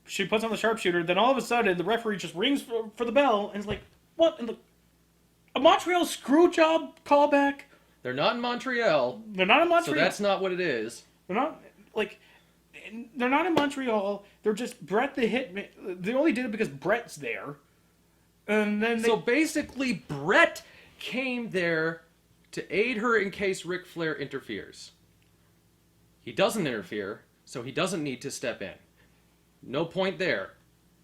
She puts on the sharpshooter. Then all of a sudden, the referee just rings for the bell and is like, "What in the?" A Montreal screw job callback? They're not in Montreal. They're not in Montreal. So that's not what it is. They're not in Montreal. They're just Brett the Hitman. They only did it because Brett's there. And then So basically, Brett came there to aid her in case Ric Flair interferes. He doesn't interfere, so he doesn't need to step in. No point there.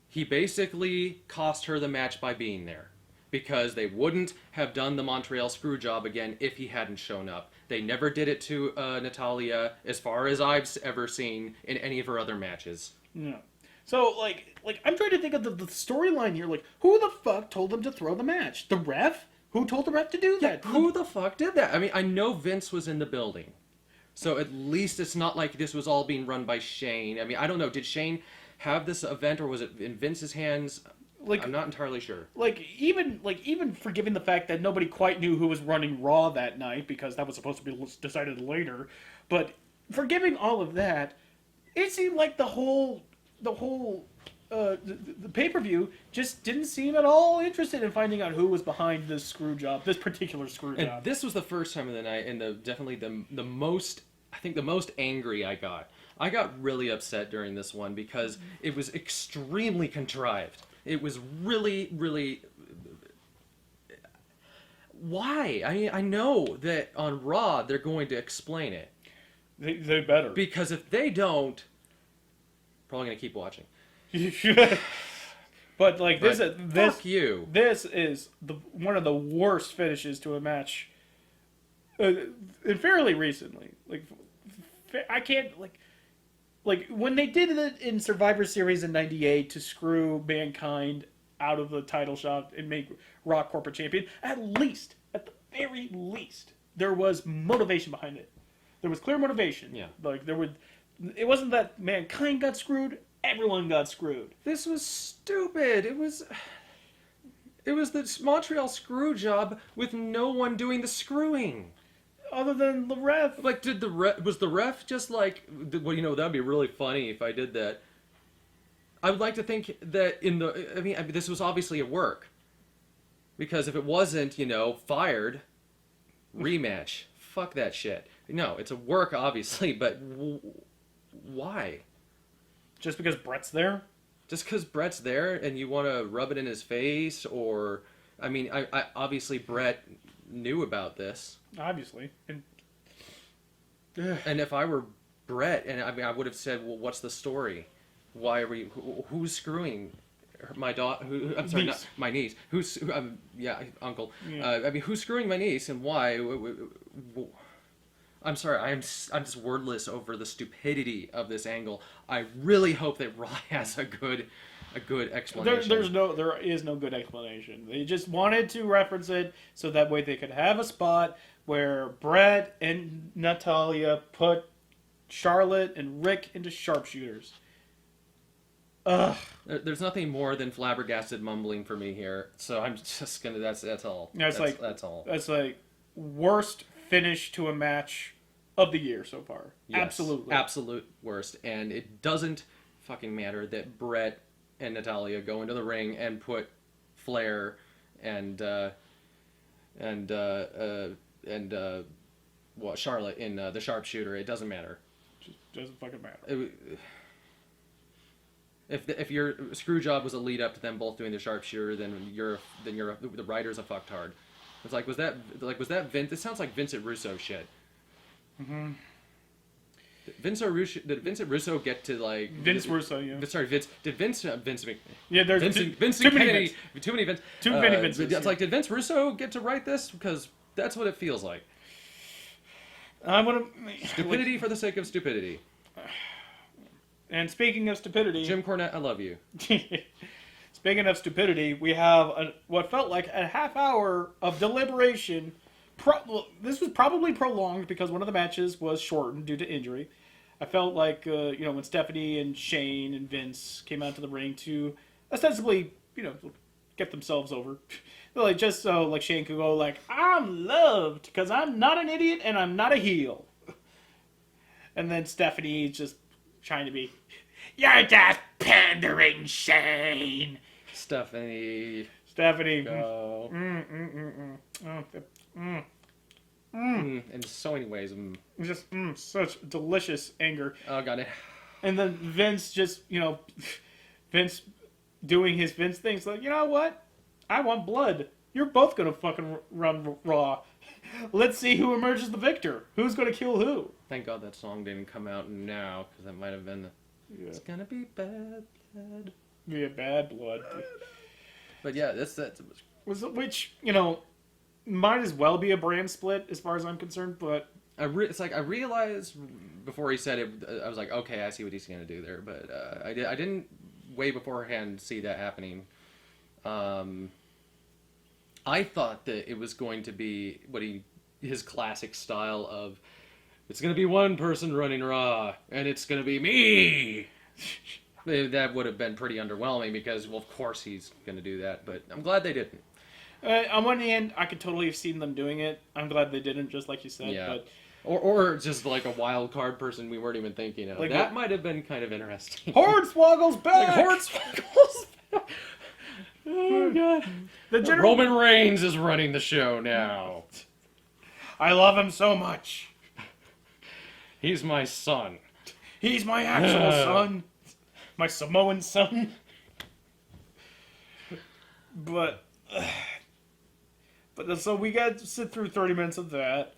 He basically cost her the match by being there. Because they wouldn't have done the Montreal screw job again if he hadn't shown up. They never did it to Natalya, as far as I've ever seen in any of her other matches. No. So, like I'm trying to think of the storyline here. Like, who the fuck told them to throw the match? The ref? Who told the ref to do that? Yeah, who the fuck did that? I mean, I know Vince was in the building. So at least it's not like this was all being run by Shane. I mean, I don't know. Did Shane have this event, or was it in Vince's hands? I'm not entirely sure. Even forgiving the fact that nobody quite knew who was running Raw that night because that was supposed to be decided later, but forgiving all of that, it seemed like the pay-per-view just didn't seem at all interested in finding out who was behind this screw job, this particular screw job. And this was the first time of the night, and definitely the most angry I got. I got really upset during this one because it was extremely contrived. It was really, really... Why? I mean, I know that on Raw they're going to explain it. They better. Because if they don't, probably going to keep watching. But like this is one of the worst finishes to a match, and fairly recently. I can't like when they did it in Survivor Series in '98 to screw Mankind out of the title shot and make Raw corporate champion. At the very least, there was motivation behind it. There was clear motivation. Yeah. It wasn't that Mankind got screwed. Everyone got screwed. This was stupid. It was the Montreal screw job with no one doing the screwing. Other than the ref. Like, was the ref just like, well, that'd be really funny if I did that. I would like to think that I mean, this was obviously a work. Because if it wasn't, fired, rematch, fuck that shit. No, it's a work, obviously, but why? Just because Brett's there? Just because Brett's there and you want to rub it in his face, or... I mean, I obviously Brett knew about this. Obviously. And if I were Brett, and I would have said, well, what's the story? Why are we... Who's screwing my daughter? I'm sorry, not my niece. Uncle. Yeah. I mean, who's screwing my niece and why? I'm sorry, I'm just wordless over the stupidity of this angle. I really hope that Raw has a good explanation. There is no good explanation. They just wanted to reference it so that way they could have a spot where Brett and Natalya put Charlotte and Rick into sharpshooters. Ugh. There's nothing more than flabbergasted mumbling for me here, so I'm just gonna. That's all. That's all. That's like worst finish to a match of the year so far. Yes, Absolutely. Absolute worst, and it doesn't fucking matter that Brett and Natalya go into the ring and put Flair and Charlotte in the sharpshooter. It doesn't matter. Just doesn't fucking matter. If your screw job was a lead up to them both doing the sharpshooter, then the writer's a fucktard. It's like was that Vince? It sounds like Vincent Russo shit. Mm-hmm. Did Vincent Russo get to like Vince Russo? Yeah. Sorry, Vince. Did Vince McMahon? Yeah, there's Vince too many Kennedy. Vince. Too many Vince. Too many Vinces. It's like, did Vince Russo get to write this? Because that's what it feels like. I want to Stupidity for the sake of stupidity. And speaking of stupidity, Jim Cornette, I love you. Speaking of stupidity, we have what felt like a half hour of deliberation. This was probably prolonged because one of the matches was shortened due to injury. I felt like, when Stephanie and Shane and Vince came out to the ring to ostensibly, get themselves over. Like, just so, like, Shane could go, like, I'm loved because I'm not an idiot and I'm not a heel. And then Stephanie's just trying to be, you're just pandering, Shane. Stephanie. Go. In so many ways. Just such delicious anger. Oh, God. And then Vince just, Vince doing his Vince things like, you know what? I want blood. You're both going to fucking run Raw. Let's see who emerges the victor. Who's going to kill who? Thank God that song didn't come out now, because that might have been It's going to be bad blood. Yeah, bad blood. But yeah, Which, might as well be a brand split as far as I'm concerned, but... I realized before he said it, I was like, okay, I see what he's going to do there, but I didn't way beforehand see that happening. I thought that it was going to be his classic style of, it's going to be one person running Raw, and it's going to be me! That would have been pretty underwhelming because, well, of course he's going to do that, but I'm glad they didn't. On one hand, I could totally have seen them doing it. I'm glad they didn't, just like you said. Yeah. But... Or just like a wild card person we weren't even thinking of. Like that might have been kind of interesting. Hornswoggle's back! Hornswoggle's back! Oh, God. Roman Reigns is running the show now. I love him so much. He's my son. He's my actual son. My Samoan son. But so we got to sit through 30 minutes of that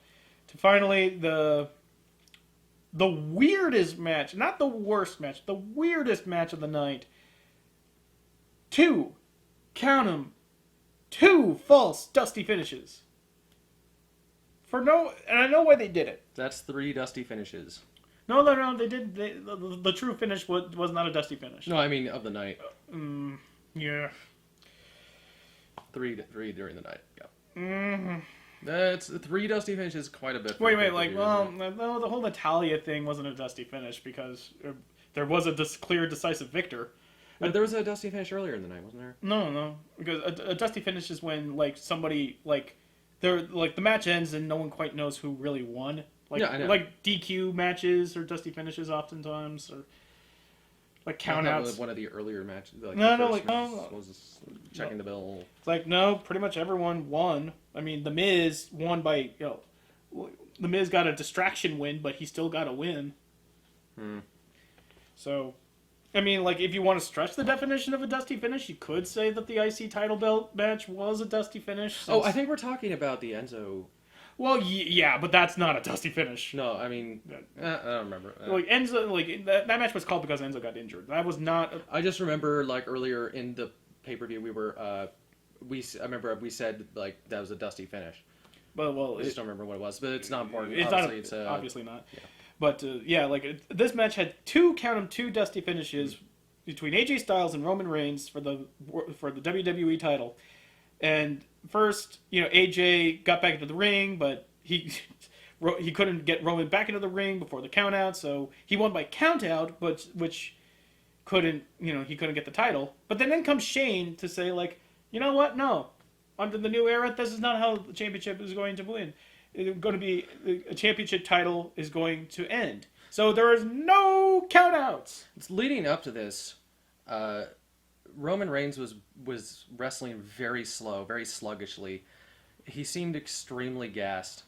to finally the weirdest match, not the worst match, the weirdest match of the night. Count 'em, 2 false dusty finishes. And I know why they did it. That's 3 dusty finishes. No, they did. The true finish was not a dusty finish. No, I mean of the night. Yeah. 3 during the night. Yeah. Mm-hmm. That's 3 dusty finishes, quite a bit. Wait, no, the whole Natalya thing wasn't a dusty finish because there was a clear, decisive victor. But there was a dusty finish earlier in the night, wasn't there? No, because a dusty finish is when somebody the match ends and no one quite knows who really won. Yeah, I know. Like DQ matches or dusty finishes oftentimes, or like countouts. One of the earlier matches. Was checking the bill. It's like, no, pretty much everyone won. I mean, The Miz won by, The Miz got a distraction win, but he still got a win. So, I mean, if you want to stretch the definition of a dusty finish, you could say that the IC title belt match was a dusty finish. I think we're talking about the Enzo. Well, yeah, but that's not a dusty finish. No, I mean, I don't remember. Enzo, that match was called because Enzo got injured. That was not. I just remember earlier in the pay-per-view we were I remember we said that was a dusty finish. Well, I just don't remember what it was, but it's not important. It's obviously, obviously not. Yeah. But this match had 2 dusty finishes between AJ Styles and Roman Reigns for the WWE title. And first, AJ got back into the ring, but he couldn't get Roman back into the ring before the countout, so he won by countout, but which couldn't, he couldn't get the title. But then in comes Shane to say you know what? No, under the new era, this is not how the championship is going to win. It's going to be a championship title is going to end. So there is no countouts. It's leading up to this. Roman Reigns was wrestling very slow, very sluggishly. He seemed extremely gassed.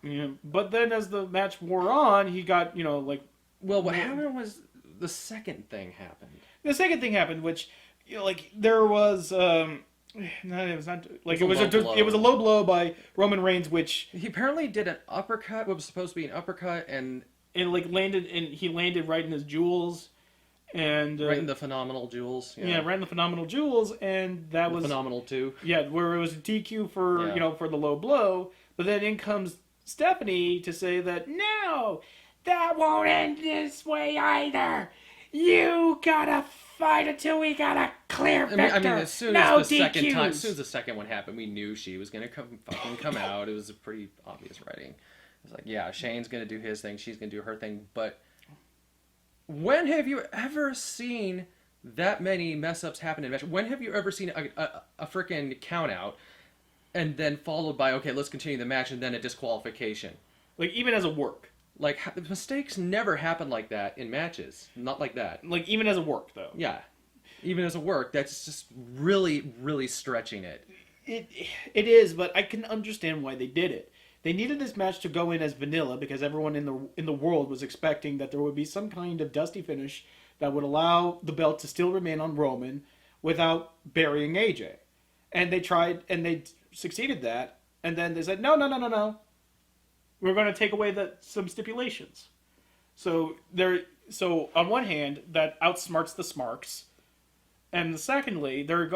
Yeah, but then as the match wore on, he got, like... Well, what happened was the second thing happened. The second thing happened, which, there was... No, it was not... Like, it was a low blow by Roman Reigns, which... He apparently did an uppercut, what was supposed to be an uppercut, and he landed right in his jewels, and... right in the phenomenal jewels. Yeah, right in the phenomenal jewels, and that was... Phenomenal, too. Yeah, where it was a DQ for, for the low blow, but then in comes Stephanie to say that, no, that won't end this way either. You gotta fight until we got a clear victor. I mean, as soon as the second one happened, we knew she was gonna come out. It was a pretty obvious writing. It was like, yeah, Shane's gonna do his thing, she's gonna do her thing. But when have you ever seen that many mess ups happen in a match? When have you ever seen a freaking count out and then followed by, okay, let's continue the match, and then a disqualification? Like, even as a work. Like, mistakes never happen like that in matches. Not like that. Like, even as a work, though. Yeah. Even as a work, that's just really, really stretching it. It is, but I can understand why they did it. They needed this match to go in as vanilla because everyone in the world was expecting that there would be some kind of dusty finish that would allow the belt to still remain on Roman without burying AJ. And they tried, and they succeeded that, and then they said, no. We're going to take away some stipulations. So on one hand, that outsmarts the smarks, and secondly, they're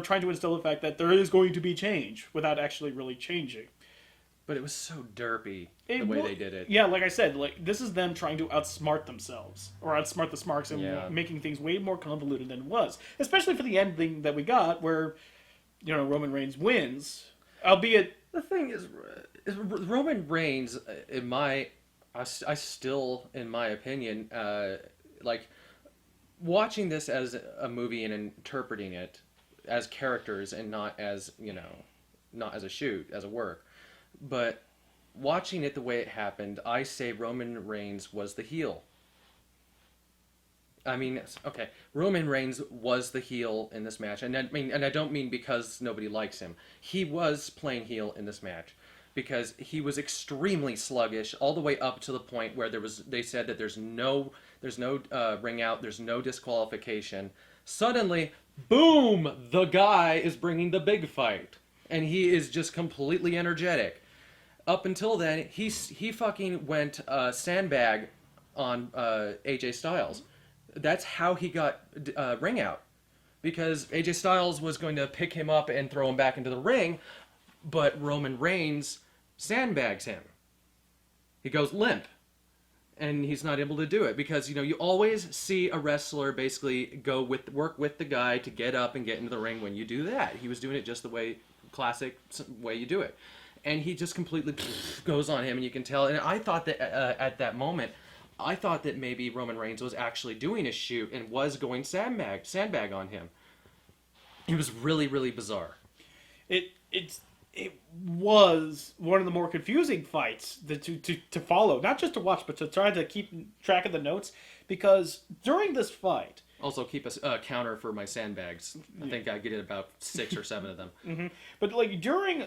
trying to instill the fact that there is going to be change without actually really changing. But it was so derpy the way they did it. Yeah, like I said, this is them trying to outsmart themselves or outsmart the smarks and making things way more convoluted than it was. Especially for the ending that we got, where Roman Reigns wins, albeit the thing is Roman Reigns, in my opinion, like watching this as a movie and interpreting it as characters and not as not as a shoot, as a work, but watching it the way it happened, I say Roman Reigns was the heel. I mean, okay, Roman Reigns was the heel in this match, and I don't mean because nobody likes him. He was playing heel in this match because he was extremely sluggish all the way up to the point where they said that there's no ring out, there's no disqualification. Suddenly, boom, the guy is bringing the big fight, and he is just completely energetic. Up until then, he fucking went sandbag on AJ Styles. That's how he got ring out, because AJ Styles was going to pick him up and throw him back into the ring, but Roman Reigns sandbags him. He goes limp, and he's not able to do it because you always see a wrestler basically work with the guy to get up and get into the ring. When you do that, he was doing it just the classic way you do it, and he just completely goes on him, and you can tell. And I thought that at that moment, I thought that maybe Roman Reigns was actually doing a shoot and was going sandbag on him. It was really, really bizarre. It was one of the more confusing fights to follow, not just to watch, but to try to keep track of the notes, because during this fight... Also keep a counter for my sandbags. I think I get about 6 or 7 of them. Mm-hmm. But during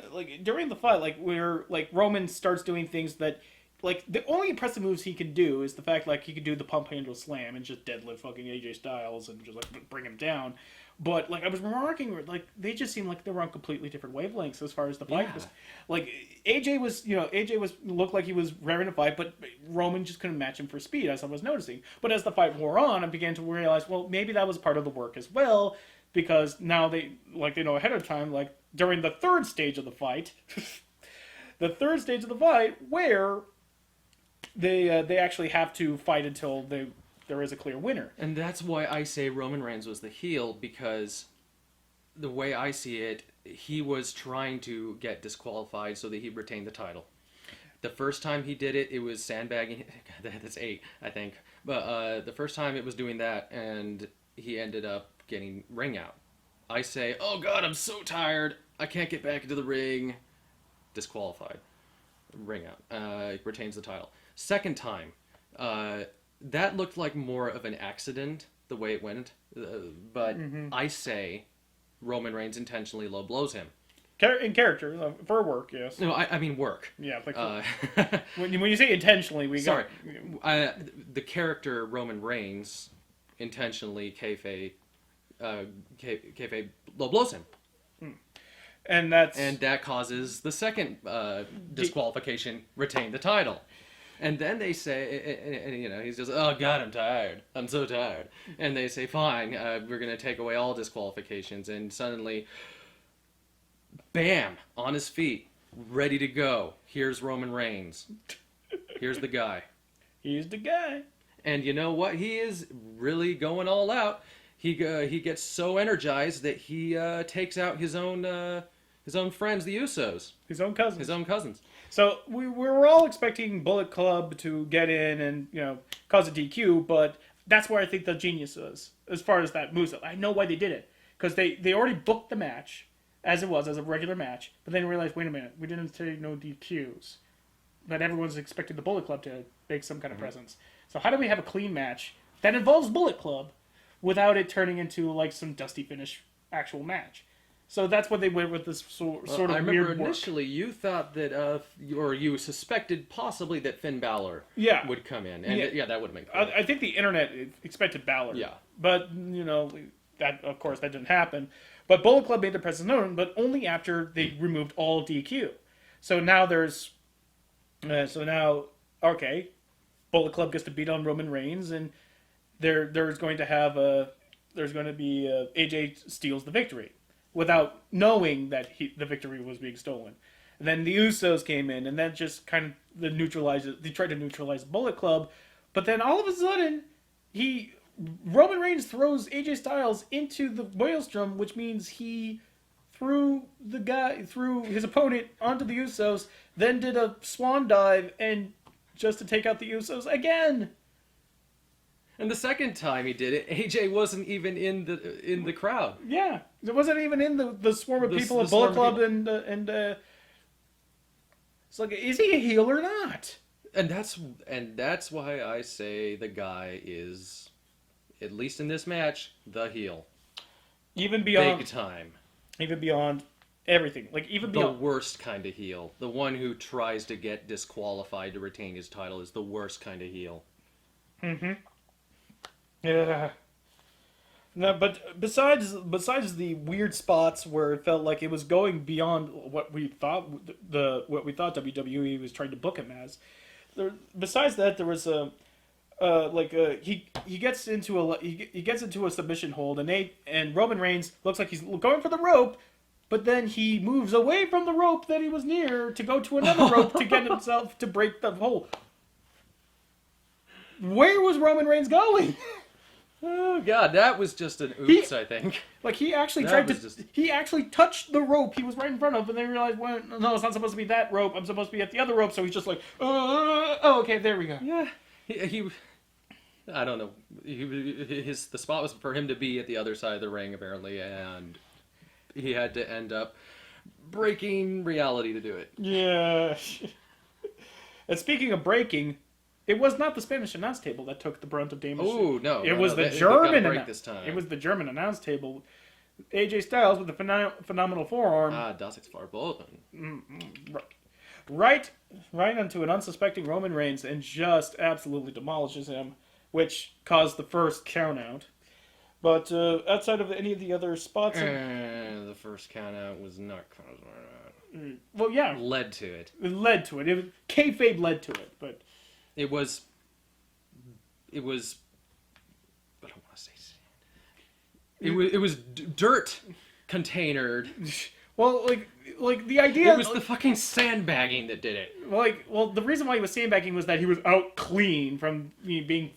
the fight, where Roman starts doing things that... the only impressive moves he can do is the fact, he could do the pump handle slam and just deadlift fucking AJ Styles and just, bring him down. But, I was remarking, they just seemed like they were on completely different wavelengths as far as the fight was. AJ looked like he was raring to fight, but Roman just couldn't match him for speed, as I was noticing. But as the fight wore on, I began to realize, well, maybe that was part of the work as well, because now they know ahead of time, during the third stage of the fight, where... They actually have to fight until there is a clear winner. And that's why I say Roman Reigns was the heel, because the way I see it, he was trying to get disqualified so that he retained the title. The first time he did it, it was sandbagging. That's 8, I think. But the first time it was doing that, and he ended up getting ring out. I say, oh God, I'm so tired. I can't get back into the ring. Disqualified. Ring out. Retains the title. Second time, That looked like more of an accident, the way it went. But I say Roman Reigns intentionally low blows him. In character, for work, yes. No, I mean work. Yeah, like when you say intentionally, the character Roman Reigns intentionally kayfabe low blows him. And that causes the second disqualification, retain the title. And then they say, and he's just, oh God, I'm tired. I'm so tired. And they say, fine, we're going to take away all disqualifications. And suddenly, bam, on his feet, ready to go. Here's Roman Reigns. Here's the guy. He's the guy. And you know what? He is really going all out. He gets so energized that he takes out his own friends, the Usos. His own cousins. So we were all expecting Bullet Club to get in and cause a DQ, but that's where I think the genius is as far as that moves. I know why they did it, because they already booked the match as it was, as a regular match, but then realized, wait a minute, we didn't say no DQs, but everyone's expecting the Bullet Club to make some kind of presence. So how do we have a clean match that involves Bullet Club without it turning into like some dusty finish actual match? So that's what they went with this sort of weird work. I remember initially you thought that, or you suspected possibly that Finn Balor would come in. And that would make sense. I think the internet expected Balor. Yeah. But, that of course that didn't happen. But Bullet Club made their presence known, but only after they removed all DQ. So now okay, Bullet Club gets to beat on Roman Reigns, and there's going to be AJ steals the victory, without knowing that the victory was being stolen. And then the Usos came in, and that just kind of they tried to neutralize Bullet Club, but then all of a sudden, Roman Reigns throws AJ Styles into the maelstrom, which means he threw his opponent onto the Usos, then did a swan dive, and just to take out the Usos again. And the second time he did it, AJ wasn't even in the crowd. Yeah, it wasn't even in the swarm of people at Bullet Club, and it's like, is he a heel or not? And that's why I say the guy is, at least in this match, the heel. Even beyond big time. Even beyond everything, the worst kind of heel. The one who tries to get disqualified to retain his title is the worst kind of heel. Mm-hmm. Yeah. No, but besides the weird spots where it felt like it was going beyond what we thought WWE was trying to book him as, besides that, there was he gets into a submission hold, and Roman Reigns looks like he's going for the rope, but then he moves away from the rope that he was near to go to another rope to get himself to break the hold. Where was Roman Reigns going? Oh God, that was just an oops, I think. Like he actually he actually touched the rope he was right in front of, and then realized, well, no, it's not supposed to be that rope. I'm supposed to be at the other rope. So he's just like, oh, okay, there we go. Yeah, he I don't know. The spot was for him to be at the other side of the ring apparently, and he had to end up breaking reality to do it. Yeah. And speaking of breaking, it was not the Spanish announce table that took the brunt of damage. Oh no! It was the German this time. It was the German announce table. AJ Styles with a phenomenal forearm. Das ist verboten. Right onto an unsuspecting Roman Reigns and just absolutely demolishes him, which caused the first count out. But outside of any of the other spots, the first count out was not caused by that. Well, yeah, led to it. It led to it. Kayfabe led to it, but. It was. I don't want to say sand. It was dirt containered. Well, like the idea. It was the fucking sandbagging that did it. Well, the reason why he was sandbagging was that he was out clean from being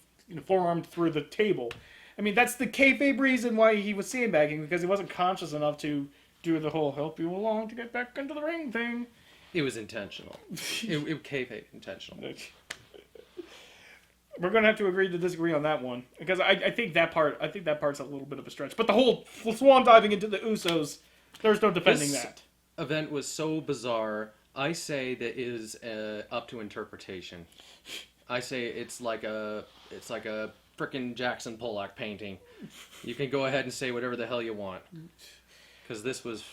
forearmed through the table. I mean, that's the kayfabe reason why he was sandbagging, because he wasn't conscious enough to do the whole help you along to get back into the ring thing. It was intentional. it kayfabe intentional. We're gonna have to agree to disagree on that one, because I think that part's a little bit of a stretch. But the whole swan diving into the Usos, there's no defending that. Event was so bizarre. I say that is up to interpretation. I say it's like a frickin' Jackson Pollock painting. You can go ahead and say whatever the hell you want, because this was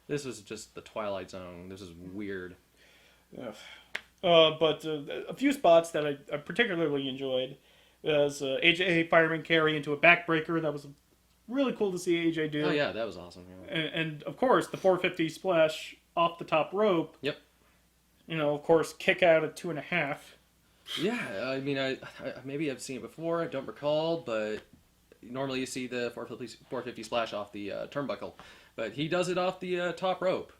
just the Twilight Zone. This is weird. Yeah. But a few spots that I particularly enjoyed was AJ fireman carry into a backbreaker. That was really cool to see AJ do. Oh yeah, that was awesome. Yeah. And of course the 450 splash off the top rope. Yep. Of course, kick out at 2.5. Yeah, I mean, I maybe I've seen it before. I don't recall, but normally you see the 450 splash off the turnbuckle, but he does it off the top rope.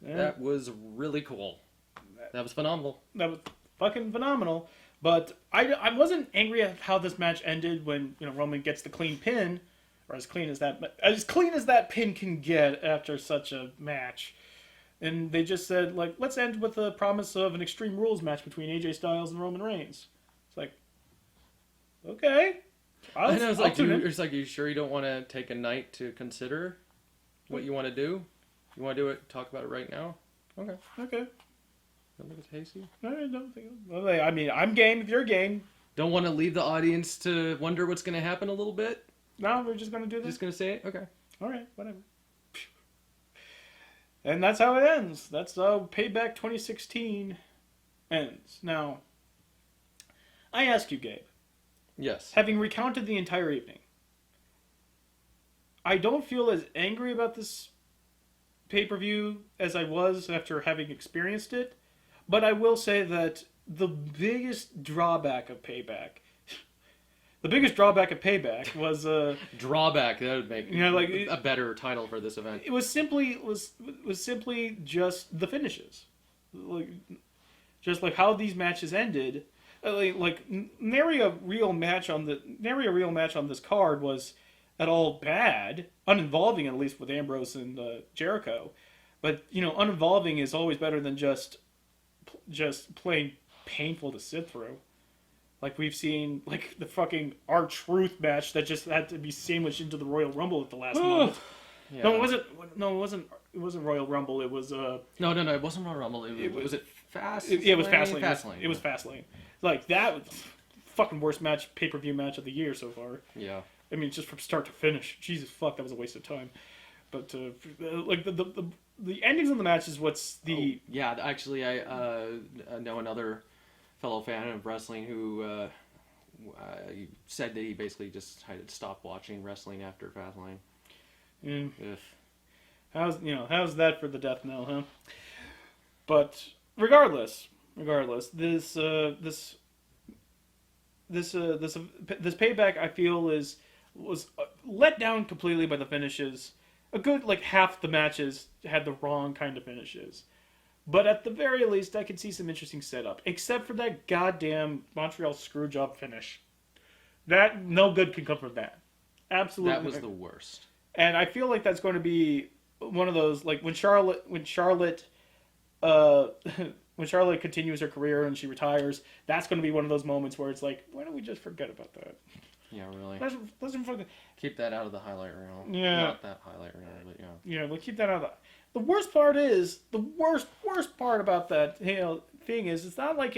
Yeah. That was really cool. That was phenomenal. That was fucking phenomenal. But I wasn't angry at how this match ended when Roman gets the clean pin, or as clean as that pin can get after such a match. And they just said, like, let's end with the promise of an Extreme Rules match between AJ Styles and Roman Reigns. It's like, okay. I know, it's like, you sure you don't want to take a night to consider what you want to do? You want to do it, talk about it right now? Okay. Don't think it's hasty? I don't think so. I mean, I'm game if you're game. Don't want to leave the audience to wonder what's going to happen a little bit? No, we're just going to do this. Just going to say it? Okay. All right, whatever. And that's how it ends. That's how Payback 2016 ends. Now, I ask you, Gabe. Yes. Having recounted the entire evening, I don't feel as angry about this pay-per-view as I was after having experienced it, but I will say that the biggest drawback of Payback was drawback. That would make a better title for this event. It was simply just the finishes, just like how these matches ended. Nary a real match on this card was at all bad, uninvolving at least with Ambrose and Jericho. But uninvolving is always better than just plain painful to sit through. Like we've seen, like the fucking R-Truth match that just had to be sandwiched into the Royal Rumble at the last moment. Yeah. No, it wasn't Royal Rumble. It was No, it wasn't Royal Rumble. Was it Fast? It was Fastlane. Fastlane. It was Fastlane. Like that was fucking worst pay-per-view match of the year so far. Yeah. I mean, just from start to finish. Jesus fuck, that was a waste of time. But like the endings of the match is what's the yeah. Actually, I know another fellow fan of wrestling who said that he basically just had to stop watching wrestling after Fastlane. How's that for the death knell, huh? But regardless, this Payback I feel was let down completely by the finishes. A good half the matches had the wrong kind of finishes. But at the very least, I could see some interesting setup. Except for that goddamn Montreal Screwjob finish. That, no good can come from that. Absolutely. That was the worst. And I feel like that's going to be one of those, like when Charlotte continues her career and she retires, that's going to be one of those moments where it's like, why don't we just forget about that? Yeah, really. Let's forget. Keep that out of the highlight reel. Yeah. Not that highlight reel, but yeah. Yeah, we'll keep that out of the worst part is, the worst part about that thing is, it's not like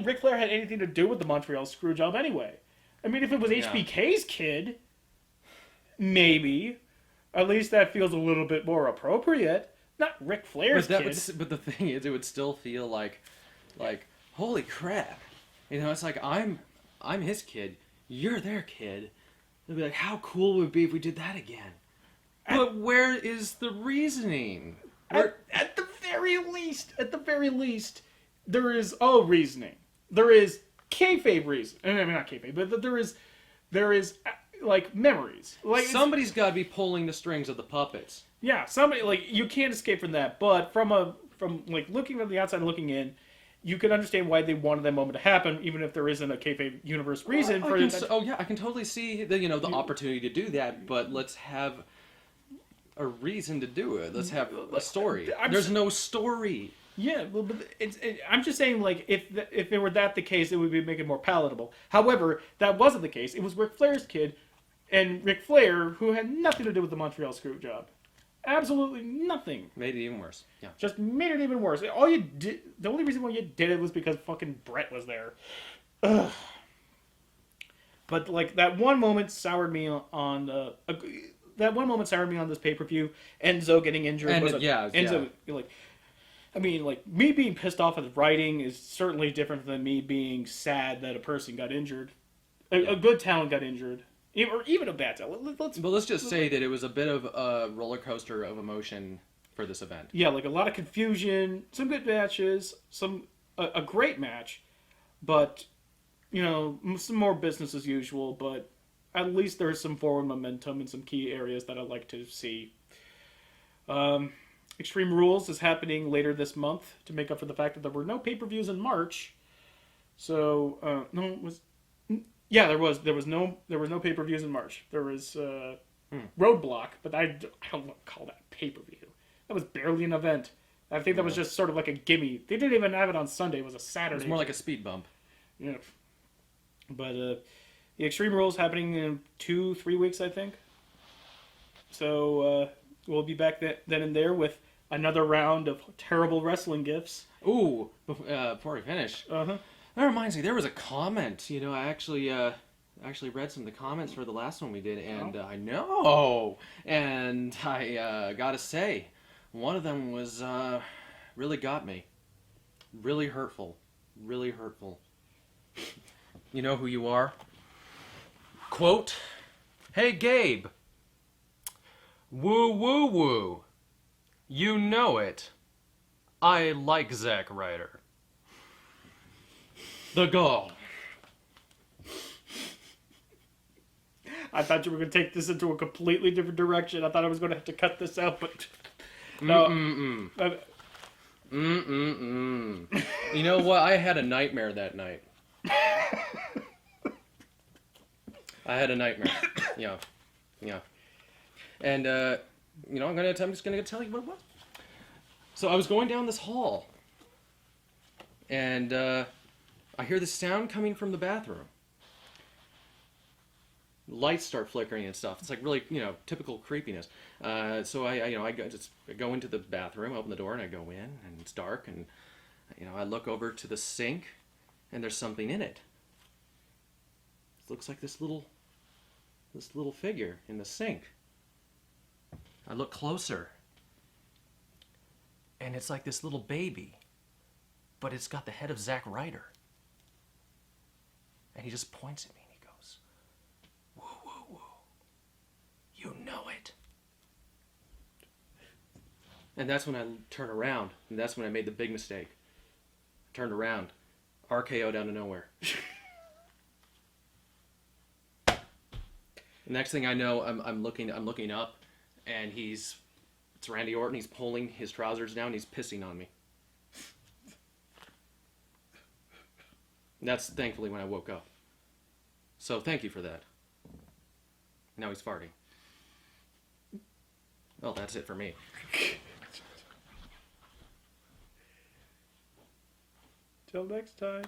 Ric Flair had anything to do with the Montreal Screwjob anyway. I mean, if it was HBK's kid, maybe. At least that feels a little bit more appropriate. Not Ric Flair's kid. But the thing is, it would still feel like, holy crap. It's like, I'm his kid. You're their kid. They'd be like, how cool would it be if we did that again? But where is the reasoning? At the very least, there is reasoning. There is kayfabe reason. I mean, not kayfabe, but there is memories. Somebody's got to be pulling the strings of the puppets. Yeah, somebody you can't escape from that. But from looking from the outside and looking in, you can understand why they wanted that moment to happen, even if there isn't a kayfabe universe reason for it. I can totally see the opportunity to do that, but let's have a reason to do it. Let's have a story. There's no story. Yeah, well, but I'm just saying, if it were the case, it would make it more palatable. However, that wasn't the case. It was Ric Flair's kid, and Ric Flair, who had nothing to do with the Montreal Screwjob. absolutely nothing. Made it even worse. Yeah. Just made it even worse. All you did, the only reason why you did it was because fucking Brett was there. Ugh. But like that one moment soured me on this pay-per-view. Enzo getting injured. And Enzo, like, I mean, like, me being pissed off at the writing is certainly different than me being sad that a person got injured. A good talent got injured. Or even a bad talent. Let's just say that it was a bit of a roller coaster of emotion for this event. Yeah, like a lot of confusion, some good matches, a great match, but, you know, some more business as usual, but at least there's some forward momentum in some key areas that I'd like to see. Extreme Rules is happening later this month to make up for the fact that there were no pay-per-views in March. So, there was no pay-per-views in March. There was Roadblock, but I don't call that pay-per-view. That was barely an event. I think that was just sort of like a gimme. They didn't even have it on Sunday. It was a Saturday. It was more like a speed bump. Yeah. But the Extreme Rules happening in 2-3 weeks, I think. So we'll be back then and there with another round of terrible wrestling gifts. Ooh, before we finish. Uh-huh. That reminds me, there was a comment. You know, I actually read some of the comments for the last one we did, and I know. And I gotta say, one of them was really got me. Really hurtful. Really hurtful. You know who you are? Quote, "Hey Gabe. Woo woo woo. You know it. I like Zack Ryder." The goal. I thought you were going to take this into a completely different direction. I thought I was going to have to cut this out, but no. You know what? I had a nightmare that night. I had a nightmare. Yeah. And you know, I'm just gonna tell you what it was. So I was going down this hall, and I hear the sound coming from the bathroom. Lights start flickering and stuff. It's like really, you know, typical creepiness. So I go into the bathroom, open the door, and I go in, and it's dark, and you know, I look over to the sink, and there's something in it. It looks like this little figure in the sink. I look closer, and it's like this little baby, but it's got the head of Zack Ryder. And he just points at me and he goes, "Woo, woo, woo. You know it." And that's when I turn around, and that's when I made the big mistake. I turned around, RKO down to nowhere. The next thing I know, I'm looking up, and it's Randy Orton. He's pulling his trousers down. He's pissing on me. And that's thankfully when I woke up. So thank you for that. Now he's farting. Well, that's it for me. Till next time.